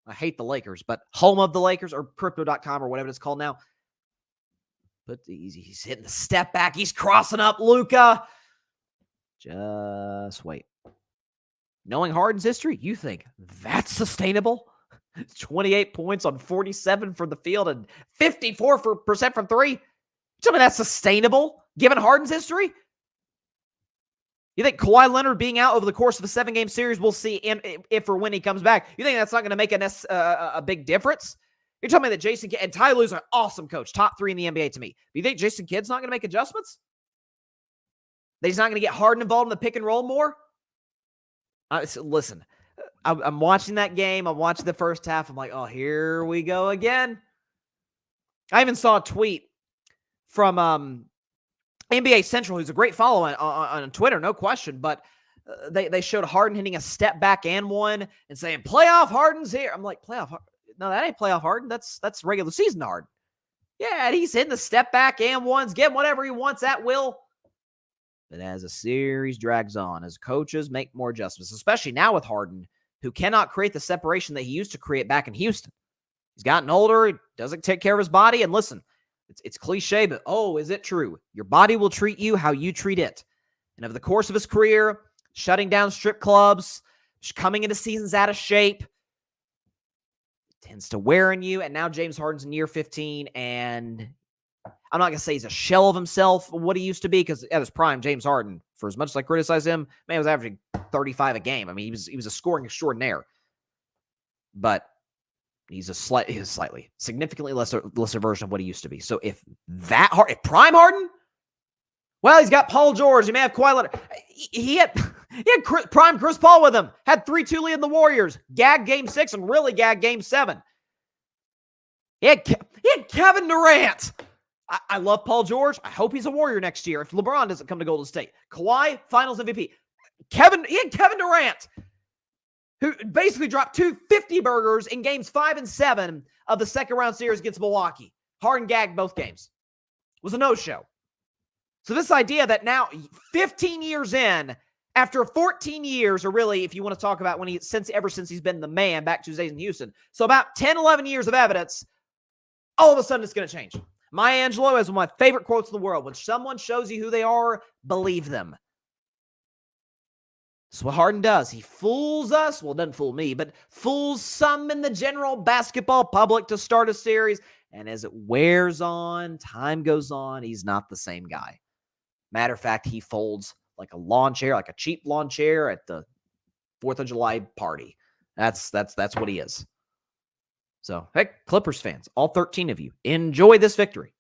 I hate the Lakers, but home of the Lakers, or crypto.com or whatever it's called now. But he's hitting the step back. He's crossing up Luka. Just wait. Knowing Harden's history, you think that's sustainable? 28 points on 47 from the field and 54% from 3. Tell me that's sustainable, given Harden's history? You think Kawhi Leonard being out over the course of a 7-game series, we'll see if or when he comes back. You think that's not going to make a big difference? You're telling me that Jason Kidd and Ty Lue's an awesome coach, top 3 in the NBA to me. Do you think Jason Kidd's not going to make adjustments? That he's not going to get Harden involved in the pick and roll more? Listen, I'm watching that game. I'm watching the first half. I'm like, oh, here we go again. I even saw a tweet from NBA Central, who's a great follow on Twitter, no question, but they showed Harden hitting a step back and one and saying, playoff Harden's here. I'm like, playoff? No, that ain't playoff Harden. That's regular season Harden. Yeah, and he's hitting the step back and ones, getting whatever he wants at will. But as a series drags on, as coaches make more adjustments, especially now with Harden, who cannot create the separation that he used to create back in Houston. He's gotten older. He doesn't take care of his body. And listen, it's cliche, but is it true? Your body will treat you how you treat it. And over the course of his career, shutting down strip clubs, coming into seasons out of shape, tends to wear on you. And now James Harden's in year 15, and I'm not going to say he's a shell of himself, what he used to be, because at his prime, James Harden, for as much as I criticize him, man, was averaging 35 a game. I mean, he was a scoring extraordinaire. But he's significantly lesser version of what he used to be. So if prime Harden, well, he's got Paul George. He may have Kawhi Leonard. He had prime Chris Paul with him. Had 3-2 lead in the Warriors. Gagged Game 6 and really gagged Game 7. He had Kevin Durant. I love Paul George. I hope he's a Warrior next year if LeBron doesn't come to Golden State. Kawhi, Finals MVP. He had Kevin Durant, who basically dropped 2 50-burgers in games 5 and 7 of the second-round series against Milwaukee. Harden gagged both games. It was a no-show. So this idea that now, 15 years in, after 14 years, or really, if you want to talk about ever since he's been the man back to his days in Houston, so about 10, 11 years of evidence, all of a sudden it's going to change. Maya Angelou has one of my favorite quotes in the world. When someone shows you who they are, believe them. That's what Harden does. He fools us. Well, doesn't fool me, but fools some in the general basketball public to start a series. And as it wears on, time goes on, he's not the same guy. Matter of fact, he folds like a lawn chair, like a cheap lawn chair at the 4th of July party. That's what he is. So, hey, Clippers fans, all 13 of you, enjoy this victory.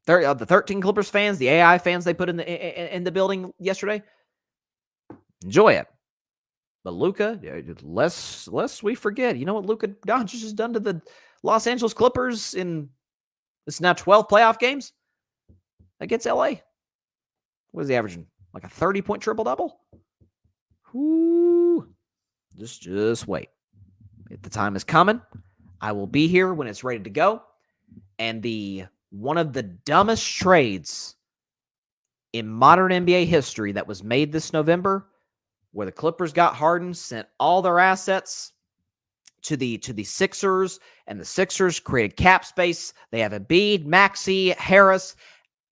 The 13 Clippers fans, the AI fans they put in the building yesterday, enjoy it. But Luka, lest we forget, you know what Luka Doncic has done to the Los Angeles Clippers in this now 12 playoff games against LA? What is he averaging? Like a 30-point triple-double? Whoo. Just wait. If the time is coming, I will be here when it's ready to go. And one of the dumbest trades in modern NBA history that was made this November, where the Clippers got Harden, sent all their assets to the Sixers, and the Sixers created cap space. They have Embiid, Maxey, Harris,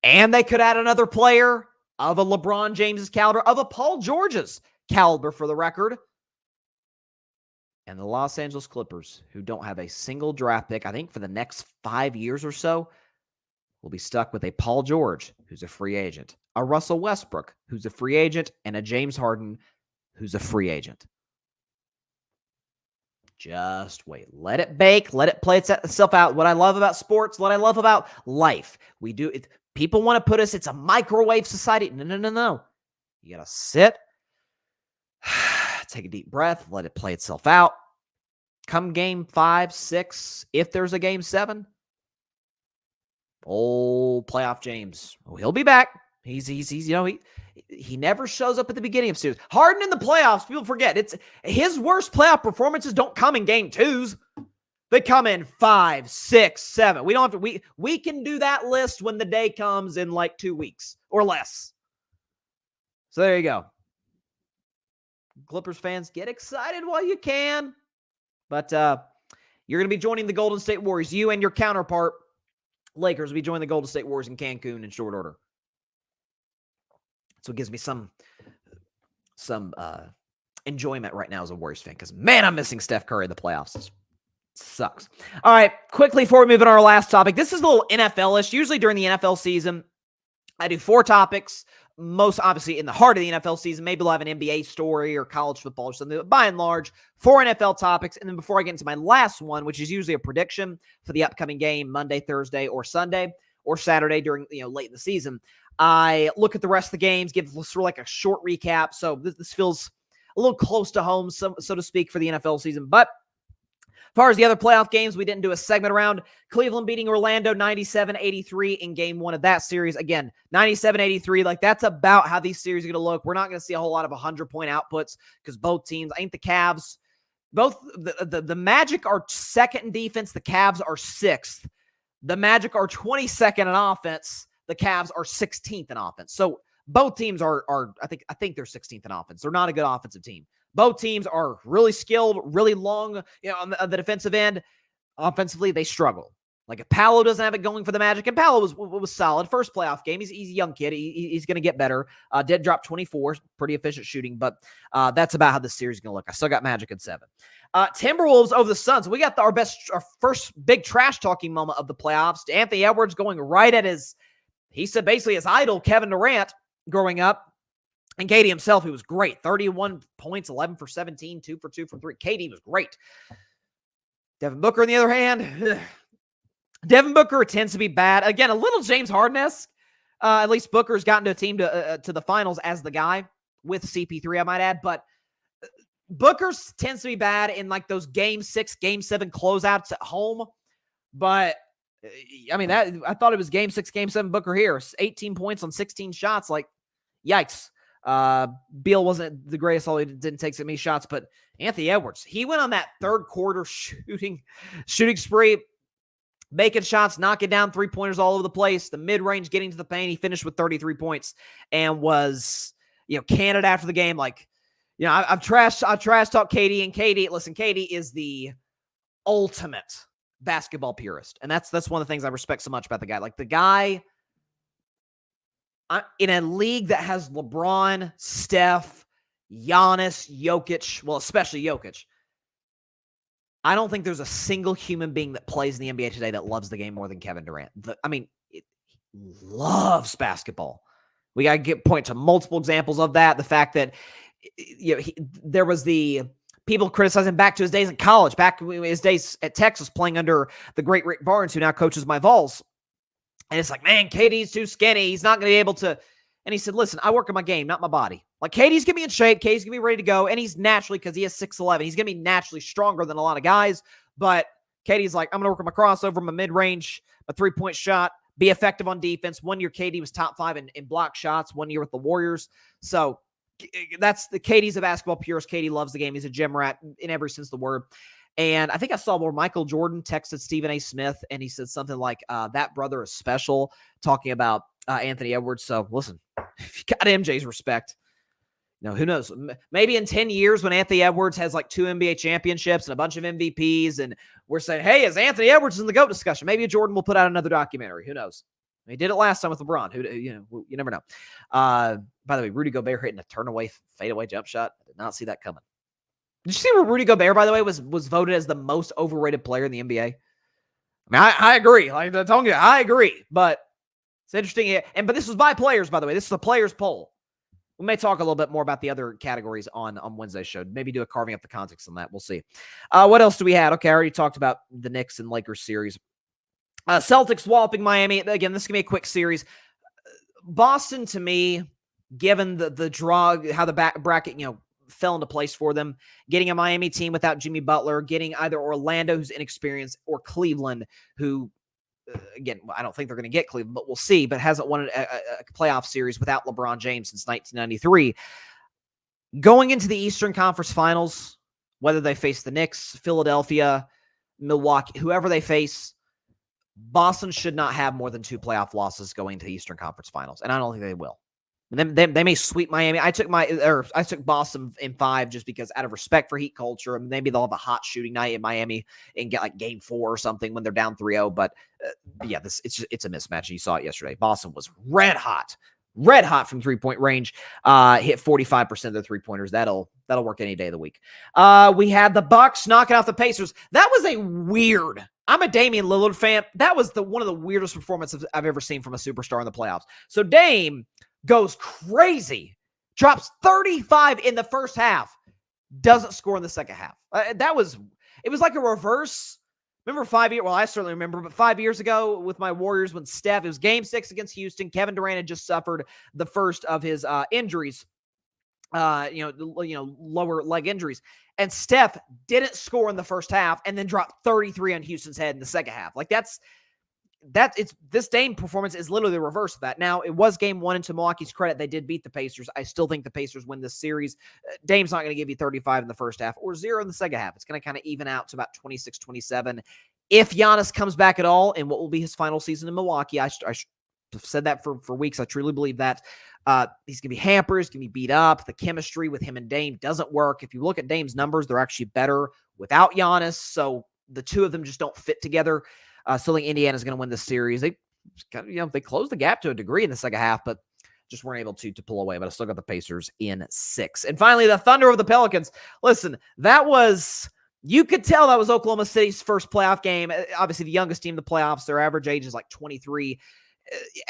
and they could add another player of a LeBron James's caliber, of a Paul George's caliber, for the record. And the Los Angeles Clippers, who don't have a single draft pick, I think for the next 5 years or so, will be stuck with a Paul George, who's a free agent, a Russell Westbrook, who's a free agent, and a James Harden, who's a free agent. Just wait. Let it bake. Let it play itself out. What I love about sports, what I love about life, we do it. People want to put us, it's a microwave society. No. You got to sit, take a deep breath, let it play itself out. Come game 5, 6, if there's a game 7, old playoff James, he'll be back. He's he never shows up at the beginning of series. Harden in the playoffs, people forget. It's his worst playoff performances don't come in game 2s. They come in 5, 6, 7. We don't have to we can do that list when the day comes in like 2 weeks or less. So there you go. Clippers fans, get excited while you can. But you're going to be joining the Golden State Warriors. You and your counterpart, Lakers, will be joining the Golden State Warriors in Cancun in short order. So it gives me some enjoyment right now as a Warriors fan because, man, I'm missing Steph Curry in the playoffs. It sucks. All right, quickly before we move on to our last topic, this is a little NFL-ish. Usually during the NFL season, I do 4 topics. Most obviously in the heart of the NFL season, maybe we'll have an NBA story or college football or something. But by and large, 4 NFL topics. And then before I get into my last one, which is usually a prediction for the upcoming game, Monday, Thursday, or Sunday, or Saturday during, late in the season, I look at the rest of the games, give sort of like a short recap. So this feels a little close to home, so to speak, for the NFL season. But as far as the other playoff games, we didn't do a segment around. Cleveland beating Orlando 97-83 in game 1 of that series. Again, 97-83, like that's about how these series are going to look. We're not going to see a whole lot of 100-point outputs because both teams, I think the Cavs, both the Magic are 2nd in defense. The Cavs are 6th. The Magic are 22nd in offense. The Cavs are 16th in offense. So both teams are I think they're 16th in offense. They're not a good offensive team. Both teams are really skilled, really long, on the defensive end. Offensively, they struggle. Like if Paolo doesn't have it going for the Magic, and Paolo was solid. First playoff game. He's a young kid. He's going to get better. Did drop 24. Pretty efficient shooting, but that's about how this series is going to look. I still got Magic at 7. Timberwolves over the Suns. We got our first big trash talking moment of the playoffs. Anthony Edwards going right at he said basically his idol, Kevin Durant, growing up. And KD himself, he was great. 31 points, 11 for 17, 2 for 2 from 3. KD was great. Devin Booker, on the other hand, Devin Booker tends to be bad. Again, a little James Harden-esque. At least Booker's gotten to a team to the finals as the guy with CP3, I might add. But Booker tends to be bad in like those game 6, game 7 closeouts at home. But I mean, I thought it was game 6, game 7 Booker here. 18 points on 16 shots. Like, yikes. Beal wasn't the greatest, although he didn't take so many shots, but Anthony Edwards, he went on that third quarter shooting spree, making shots, knocking down 3-pointers all over the place, the mid-range getting to the paint. He finished with 33 points and was, candid after the game. Like, I've trash talked KD, and KD is the ultimate basketball purist. And that's one of the things I respect so much about the guy. Like the guy, in a league that has LeBron, Steph, Giannis, Jokic, well, especially Jokic, I don't think there's a single human being that plays in the NBA today that loves the game more than Kevin Durant. He loves basketball. We got to point to multiple examples of that. The fact that there was the people criticizing back to his days in college, back to his days at Texas playing under the great Rick Barnes, who now coaches my Vols. And it's like, man, KD's too skinny. He's not going to be able to. And he said, listen, I work on my game, not my body. Like, KD's going to be in shape. KD's going to be ready to go. And he's naturally, because he is 6'11", he's going to be naturally stronger than a lot of guys. But KD's like, I'm going to work on my crossover, my mid-range, a 3-point shot, be effective on defense. 1 year, KD was top 5 in block shots. 1 year with the Warriors. So that's the KD's a basketball purist. KD loves the game. He's a gym rat in every sense of the word. And I think I saw where Michael Jordan texted Stephen A. Smith, and he said something like, that brother is special, talking about Anthony Edwards. So listen, if you got MJ's respect, who knows? Maybe in 10 years when Anthony Edwards has like 2 NBA championships and a bunch of MVPs, and we're saying, hey, is Anthony Edwards in the GOAT discussion? Maybe Jordan will put out another documentary. Who knows? He did it last time with LeBron. You never know. By the way, Rudy Gobert hitting a fadeaway jump shot. I did not see that coming. Did you see where Rudy Gobert, by the way, was voted as the most overrated player in the NBA? I mean, I agree. Like I'm telling you, I agree. But it's interesting. But this was by players, by the way. This is a players poll. We may talk a little bit more about the other categories on Wednesday's show. Maybe do a carving up the context on that. We'll see. What else do we have? Okay, I already talked about the Knicks and Lakers series. Celtics walloping Miami. Again, this is going to be a quick series. Boston, to me, given the draw, how the bracket, fell into place for them, getting a Miami team without Jimmy Butler, getting either Orlando, who's inexperienced, or Cleveland, who, again, I don't think they're going to get Cleveland, but we'll see, but hasn't won a playoff series without LeBron James since 1993. Going into the Eastern Conference Finals, whether they face the Knicks, Philadelphia, Milwaukee, whoever they face, Boston should not have more than 2 playoff losses going to the Eastern Conference Finals, and I don't think they will. And they may sweep Miami. I took Boston in 5 just because out of respect for Heat culture, and maybe they'll have a hot shooting night in Miami and get like Game 4 or something when they're down 3-0. But yeah, it's a mismatch. You saw it yesterday. Boston was red hot from 3-point range. Hit 45% of their 3-pointers. That'll work any day of the week. We had the Bucks knocking out the Pacers. That was a weird. I'm a Damian Lillard fan. That was one of the weirdest performances I've ever seen from a superstar in the playoffs. So Dame goes crazy, drops 35 in the first half, doesn't score in the second half. It was like a reverse. Remember 5 years? Well, I certainly remember, but 5 years ago with my Warriors when Steph, it was Game 6 against Houston. Kevin Durant had just suffered the first of his injuries, lower leg injuries. And Steph didn't score in the first half and then dropped 33 on Houston's head in the second half. Like this Dame performance is literally the reverse of that. Now, it was Game 1, and to Milwaukee's credit, they did beat the Pacers. I still think the Pacers win this series. Dame's not going to give you 35 in the first half or 0 in the second half. It's going to kind of even out to about 26-27. If Giannis comes back at all in what will be his final season in Milwaukee, I said that for weeks. I truly believe that. He's going to be hampered. He's going to be beat up. The chemistry with him and Dame doesn't work. If you look at Dame's numbers, they're actually better without Giannis. So the two of them just don't fit together. Still think Indiana's going to win this series. They closed the gap to a degree in the second half, but just weren't able to pull away. But I still got the Pacers in 6. And finally, the Thunder over the Pelicans. Listen, you could tell that was Oklahoma City's first playoff game. Obviously, the youngest team in the playoffs. Their average age is like 23.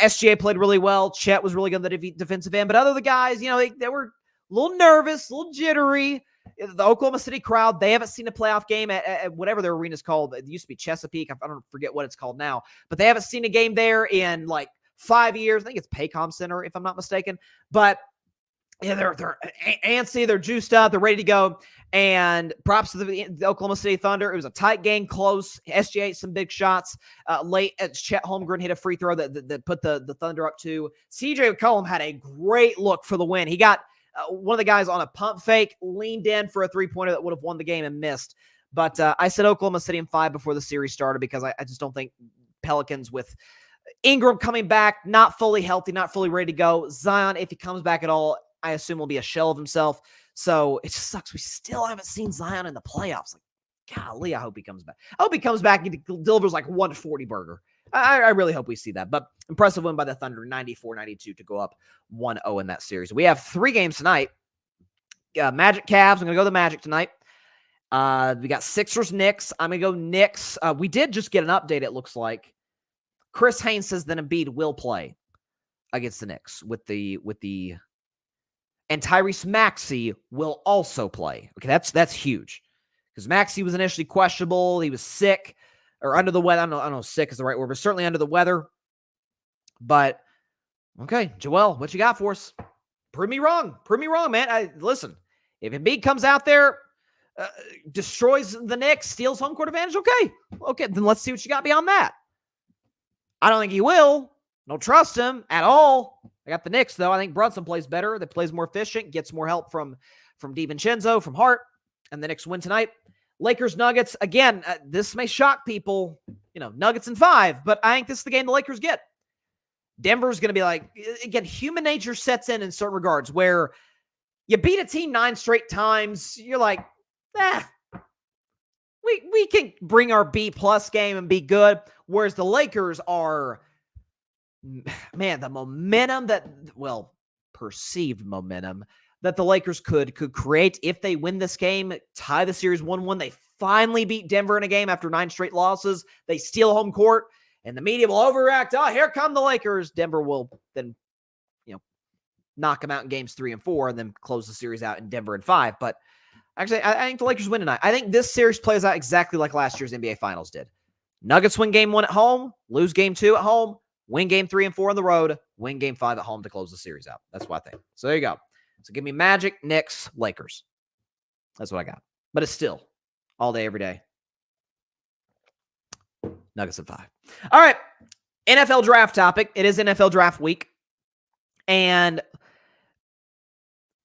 SGA played really well. Chet was really good on the defensive end. But other the guys, they were a little nervous, a little jittery. The Oklahoma City crowd, they haven't seen a playoff game at whatever their arena's called. It used to be Chesapeake. I don't forget what it's called now. But they haven't seen a game there in like 5 years. I think it's Paycom Center, if I'm not mistaken. But yeah, they're antsy. They're juiced up. They're ready to go. And props to the Oklahoma City Thunder. It was a tight game, close. SGA ate some big shots late. Chet Holmgren hit a free throw that put the Thunder up 2. CJ McCollum had a great look for the win. He got one of the guys on a pump fake, leaned in for a 3-pointer that would have won the game and missed. But I said Oklahoma City in 5 before the series started because I just don't think Pelicans with Ingram coming back, not fully healthy, not fully ready to go. Zion, if he comes back at all, I assume will be a shell of himself. So it just sucks. We still haven't seen Zion in the playoffs. Like, golly, I hope he comes back. I hope he comes back and delivers like 140 burger. I really hope we see that. But impressive win by the Thunder, 94-92 to go up 1-0 in that series. We have 3 games tonight. Magic Cavs. I'm going to go the Magic tonight. We got Sixers Knicks. I'm going to go Knicks. We did just get an update, it looks like. Chris Haynes says that Embiid will play against the Knicks and Tyrese Maxey will also play. Okay, that's huge. Because Maxey was initially questionable. He was sick or under the weather. I don't know if sick is the right word, but certainly under the weather. But, okay, Joel, what you got for us? Prove me wrong. Prove me wrong, man. Listen, if Embiid comes out there, destroys the Knicks, steals home court advantage, okay, then let's see what you got beyond that. I don't think he will. Don't trust him at all. I got the Knicks, though. I think Brunson plays better. That plays more efficient, gets more help from DiVincenzo, from Hart, and the Knicks win tonight. Lakers, Nuggets. Again, this may shock people. Nuggets in 5, but I think this is the game the Lakers get. Denver's going to be like, again, human nature sets in certain regards where you beat a team 9 straight times. You're like, we can bring our B+ game and be good. Whereas the Lakers are, man, the momentum perceived momentum that the Lakers could create if they win this game, tie the series 1-1. They finally beat Denver in a game after 9 straight losses. They steal home court, and the media will overreact. Oh, here come the Lakers. Denver will then, knock them out in games 3 and 4, and then close the series out in Denver in 5. But actually, I think the Lakers win tonight. I think this series plays out exactly like last year's NBA Finals did. Nuggets win game 1 at home, lose game 2 at home, win game 3 and 4 on the road, win game 5 at home to close the series out. That's what I think. So there you go. So give me Magic, Knicks, Lakers. That's what I got. But it's still all day, every day. Nuggets at 5. All right. NFL draft topic. It is NFL draft week. And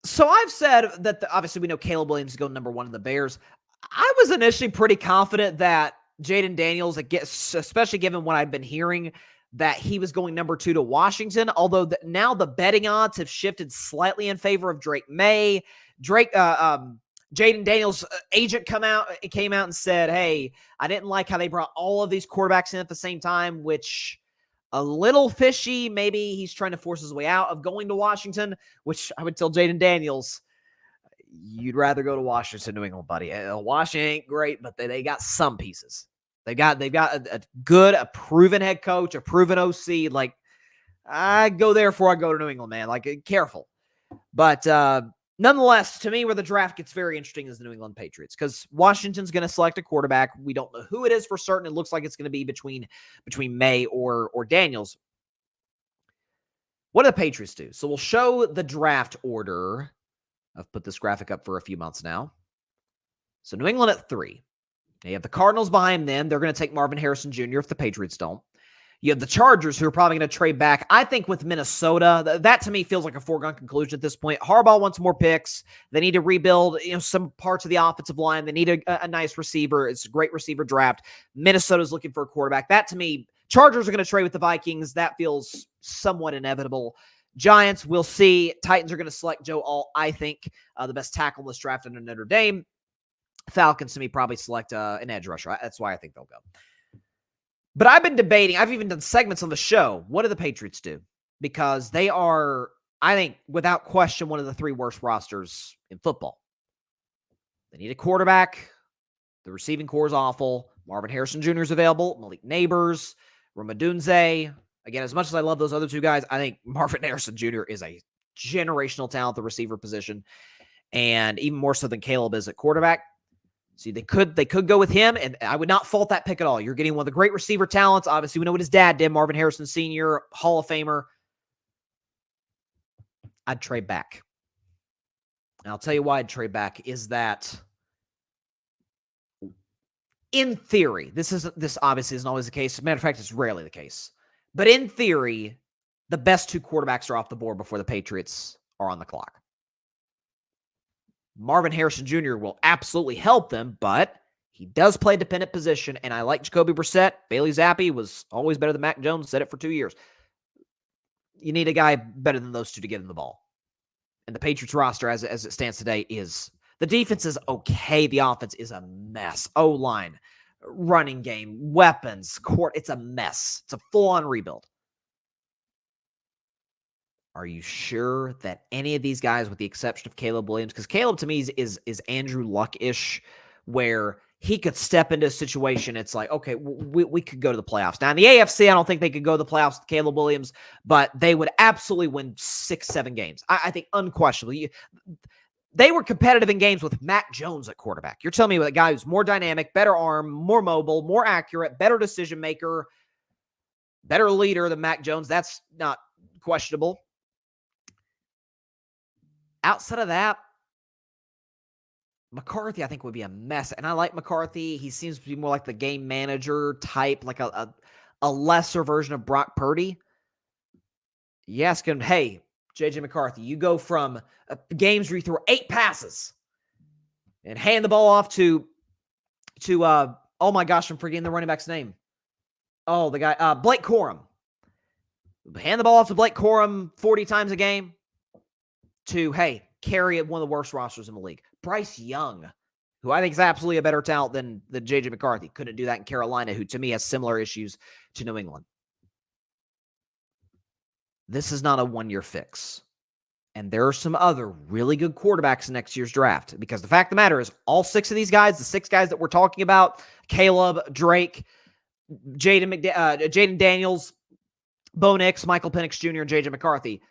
so I've said that obviously we know Caleb Williams is going number 1 in the Bears. I was initially pretty confident that Jaden Daniels, especially given what I'd been hearing, that he was going number 2 to Washington, although now the betting odds have shifted slightly in favor of Drake May. Jaden Daniels' agent came out and said, hey, I didn't like how they brought all of these quarterbacks in at the same time, which a little fishy. Maybe he's trying to force his way out of going to Washington, which I would tell Jaden Daniels, you'd rather go to Washington, New England, buddy. Washington ain't great, but they got some pieces. They've got a good, a proven head coach, a proven OC. Like, I go there before I go to New England, man. Like, careful. But nonetheless, to me, where the draft gets very interesting is the New England Patriots, because Washington's going to select a quarterback. We don't know who it is for certain. It looks like it's going to be between May or Daniels. What do the Patriots do? So we'll show the draft order. I've put this graphic up for a few months now. So New England at 3. You have the Cardinals behind them. They're going to take Marvin Harrison Jr. if the Patriots don't. You have the Chargers, who are probably going to trade back. I think with Minnesota, that to me feels like a foregone conclusion at this point. Harbaugh wants more picks. They need to rebuild, some parts of the offensive line. They need a nice receiver. It's a great receiver draft. Minnesota's looking for a quarterback. That to me, Chargers are going to trade with the Vikings. That feels somewhat inevitable. Giants, we'll see. Titans are going to select Joe Alt, I think, the best tackle in this draft under Notre Dame. Falcons, to me, probably select an edge rusher. That's why I think they'll go. But I've been debating. I've even done segments on the show. What do the Patriots do? Because they are, I think, without question, one of the 3 worst rosters in football. They need a quarterback. The receiving core is awful. Marvin Harrison Jr. is available. Malik Neighbors. Ramadunze. Again, as much as I love those other 2 guys, I think Marvin Harrison Jr. is a generational talent at the receiver position. And even more so than Caleb is at quarterback. See, they could go with him, and I would not fault that pick at all. You're getting one of the great receiver talents. Obviously, we know what his dad did, Marvin Harrison Sr., Hall of Famer. I'd trade back. And I'll tell you why I'd trade back is that, in theory, this obviously isn't always the case. As a matter of fact, it's rarely the case. But in theory, the best 2 quarterbacks are off the board before the Patriots are on the clock. Marvin Harrison Jr. will absolutely help them, but he does play a dependent position, and I like Jacoby Brissett. Bailey Zappi was always better than Mac Jones, said it for 2 years. You need a guy better than those 2 to get him the ball. And the Patriots roster, as it stands today, is the defense is okay. The offense is a mess. O-line, running game, weapons, court, it's a mess. It's a full-on rebuild. Are you sure that any of these guys, with the exception of Caleb Williams, because Caleb to me is Andrew Luck-ish, where he could step into a situation, it's like, okay, we could go to the playoffs. Now, in the AFC, I don't think they could go to the playoffs with Caleb Williams, but they would absolutely win 6-7 games. I think unquestionably. They were competitive in games with Mac Jones at quarterback. You're telling me a guy who's more dynamic, better arm, more mobile, more accurate, better decision maker, better leader than Mac Jones. That's not questionable. Outside of that, McCarthy, I think, would be a mess. And I like McCarthy. He seems to be more like the game manager type, like a lesser version of Brock Purdy. You ask him, hey, J.J. McCarthy, you go from games where you throw 8 passes and hand the ball off to oh my gosh, I'm forgetting the running back's name. Oh, the guy, Blake Corum. Hand the ball off to Blake Corum 40 times a game. To, hey, carry one of the worst rosters in the league. Bryce Young, who I think is absolutely a better talent than J.J. McCarthy. Couldn't do that in Carolina, who to me has similar issues to New England. This is not a one-year fix. And there are some other really good quarterbacks in next year's draft. Because the fact of the matter is, all 6 of these guys, the 6 guys that we're talking about, Caleb, Drake, Jaden Daniels, Bo Nix, Michael Penix Jr., and J.J. McCarthy,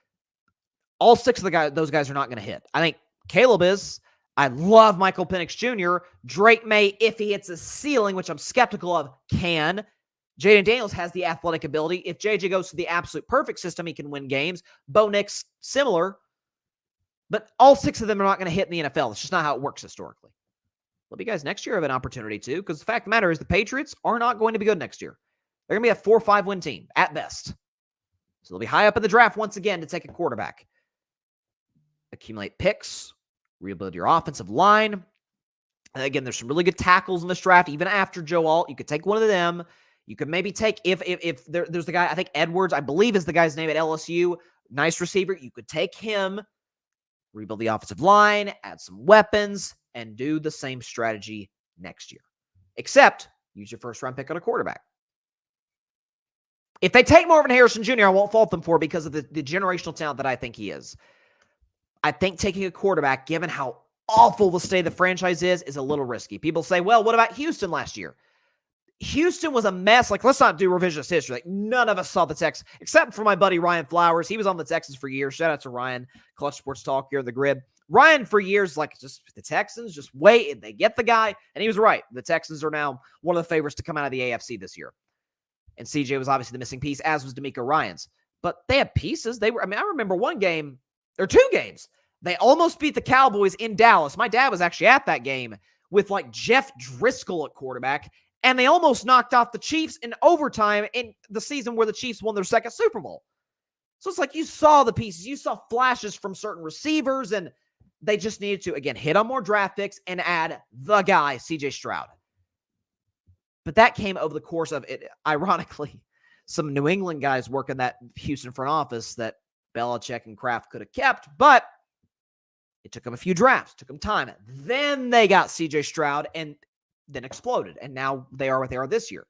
All 6 of those guys are not going to hit. I think Caleb is. I love Michael Penix Jr. Drake May, if he hits a ceiling, which I'm skeptical of, can. Jaden Daniels has the athletic ability. If JJ goes to the absolute perfect system, he can win games. Bo Nix, similar. But all 6 of them are not going to hit in the NFL. It's just not how it works historically. Let you guys next year have an opportunity too, because the fact of the matter is the Patriots are not going to be good next year. They're going to be a 4 or 5 win team at best. So they'll be high up in the draft once again to take a quarterback. Accumulate picks, rebuild your offensive line. And again, there's some really good tackles in this draft, even after Joe Alt. You could take one of them. You could maybe take, if there's the guy, I think Edwards, I believe is the guy's name at LSU. Nice receiver. You could take him, rebuild the offensive line, add some weapons, and do the same strategy next year. Except, use your first-round pick on a quarterback. If they take Marvin Harrison Jr., I won't fault them for it because of the generational talent that I think he is. I think taking a quarterback, given how awful the state of the franchise is a little risky. People say, well, what about Houston last year? Houston was a mess. Like, let's not do revisionist history. Like, none of us saw the Texans, except for my buddy Ryan Flowers. He was on the Texans for years. Shout out to Ryan, Clutch Sports Talk here in the Grid. Ryan, for years, like, just the Texans, just wait, and they get the guy. And he was right. The Texans are now one of the favorites to come out of the AFC this year. And CJ was obviously the missing piece, as was D'Amico Ryans. But they had pieces. I remember one game, or 2 games, they almost beat the Cowboys in Dallas. My dad was actually at that game with, like, Jeff Driscoll at quarterback. And they almost knocked off the Chiefs in overtime in the season where the Chiefs won their 2nd Super Bowl. So it's like you saw the pieces. You saw flashes from certain receivers, and they just needed to, again, hit on more draft picks and add the guy, CJ Stroud. But that came over the course of it. Ironically, some New England guys working that Houston front office that Belichick and Kraft could have kept, but it took them a few drafts, took them time. Then they got CJ Stroud and then exploded, and now they are what they are this year.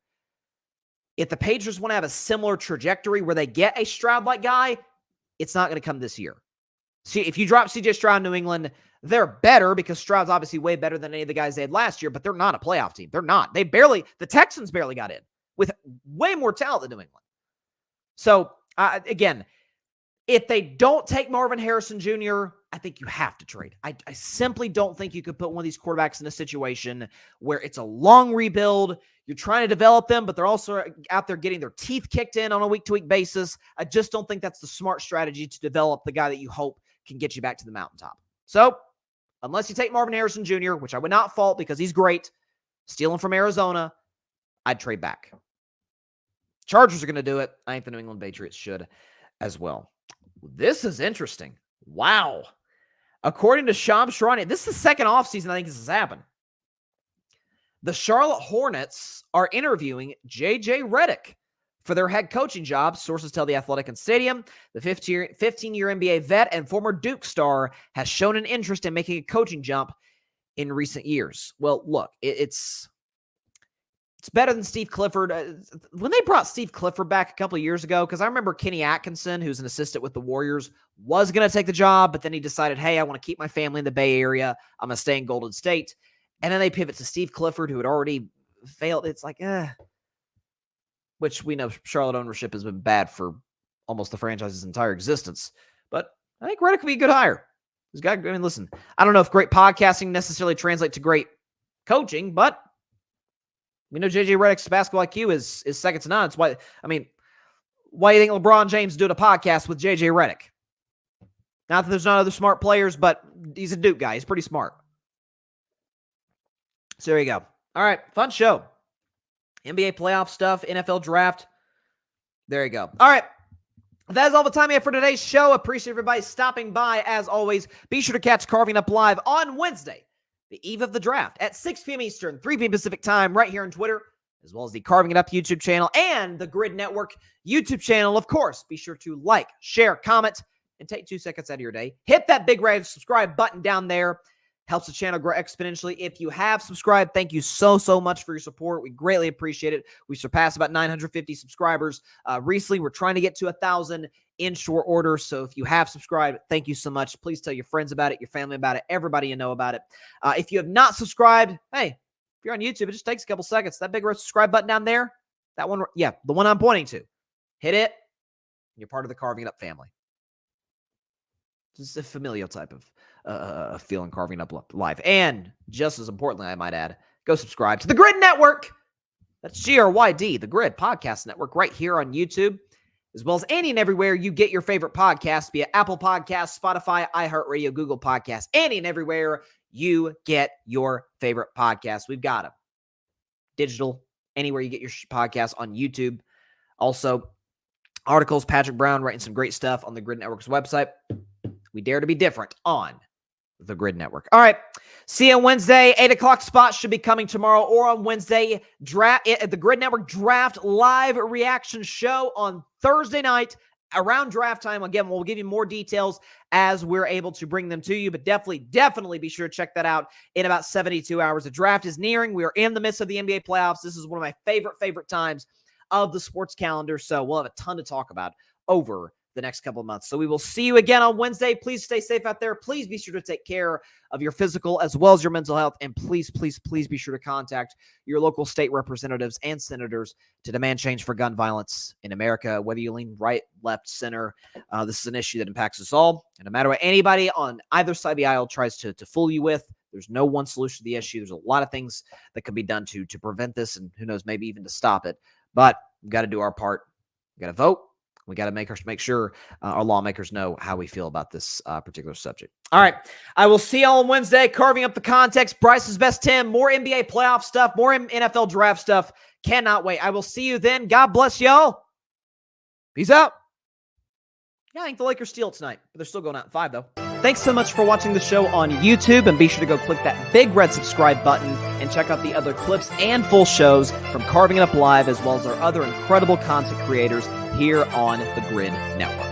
If the Patriots want to have a similar trajectory where they get a Stroud-like guy, it's not going to come this year. See, if you drop CJ Stroud in New England, they're better because Stroud's obviously way better than any of the guys they had last year, but they're not a playoff team. They're not. The Texans barely got in with way more talent than New England. So, again, if they don't take Marvin Harrison Jr., I think you have to trade. I simply don't think you could put one of these quarterbacks in a situation where it's a long rebuild. You're trying to develop them, but they're also out there getting their teeth kicked in on a week-to-week basis. I just don't think that's the smart strategy to develop the guy that you hope can get you back to the mountaintop. So, unless you take Marvin Harrison Jr., which I would not fault because he's great, stealing from Arizona, I'd trade back. Chargers are going to do it. I think the New England Patriots should as well. This is interesting. Wow. According to Shams Charania, this is the 2nd offseason I think this has happened. The Charlotte Hornets are interviewing J.J. Redick for their head coaching job. Sources tell The Athletic and Stadium. The 15-year NBA vet and former Duke star has shown an interest in making a coaching jump in recent years. Well, look, it's better than Steve Clifford. When they brought Steve Clifford back a couple of years ago, because I remember Kenny Atkinson, who's an assistant with the Warriors, was going to take the job, but then he decided, hey, I want to keep my family in the Bay Area. I'm going to stay in Golden State. And then they pivot to Steve Clifford, who had already failed. It's like, which we know Charlotte ownership has been bad for almost the franchise's entire existence. But I think Redick could be a good hire. This guy, listen, I don't know if great podcasting necessarily translates to great coaching, but we know J.J. Redick's basketball IQ is second to none. It's why do you think LeBron James doing a podcast with J.J. Redick? Not that there's not other smart players, but he's a Duke guy. He's pretty smart. So there you go. All right, fun show. NBA playoff stuff, NFL draft. There you go. All right. That is all the time we have for today's show. Appreciate everybody stopping by. As always, be sure to catch Carving Up Live on Wednesday, the eve of the draft, at 6 p.m. Eastern, 3 p.m. Pacific time, right here on Twitter, as well as the Carving It Up YouTube channel and the Grid Network YouTube channel. Of course, be sure to like, share, comment, and take 2 seconds out of your day. Hit that big red subscribe button down there. Helps the channel grow exponentially. If you have subscribed, thank you so much for your support. We greatly appreciate it. We surpassed about 950 subscribers recently. We're trying to get to 1,000 in short order. So if you have subscribed, thank you so much. Please tell your friends about it, your family about it, everybody you know about it. If you have not subscribed, hey, if you're on YouTube, it just takes a couple seconds. That big red subscribe button down there, that one, yeah, the one I'm pointing to. Hit it. You're part of the Carving It Up family. It's a familial type of feeling carving up live. And just as importantly, I might add, go subscribe to the Grid Network. That's GRYD, the Grid Podcast Network, right here on YouTube, as well as any and everywhere you get your favorite podcasts, be it Apple Podcasts, Spotify, iHeartRadio, Google Podcasts, any and everywhere you get your favorite podcasts. We've got them. Digital, anywhere you get your podcasts, on YouTube. Also, articles, Patrick Brown writing some great stuff on the Grid Network's website. We dare to be different on the Grid Network. All right. See you on Wednesday. 8 o'clock spot should be coming tomorrow or on Wednesday. The Grid Network Draft Live Reaction Show on Thursday night around draft time. Again, we'll give you more details as we're able to bring them to you, but definitely be sure to check that out in about 72 hours. The draft is nearing. We are in the midst of the NBA playoffs. This is one of my favorite times of the sports calendar, so we'll have a ton to talk about over the next couple of months. So we will see you again on Wednesday. Please stay safe out there. Please be sure to take care of your physical as well as your mental health. And please be sure to contact your local state representatives and senators to demand change for gun violence in America, whether you lean right, left, center. This is an issue that impacts us all. And no matter what anybody on either side of the aisle tries to fool you with, there's no one solution to the issue. There's a lot of things that can be done to prevent this, and who knows, maybe even to stop it. But we've got to do our part. We've got to vote. We got to make sure our lawmakers know how we feel about this particular subject. All right. I will see y'all on Wednesday. Carving up the context. Bryce's Best 10. More NBA playoff stuff. More NFL draft stuff. Cannot wait. I will see you then. God bless y'all. Peace out. Yeah, I think the Lakers steal tonight, but they're still going out in 5, though. Thanks so much for watching the show on YouTube, and be sure to go click that big red subscribe button and check out the other clips and full shows from Carving It Up Live, as well as our other incredible content creators here on the Grid Network.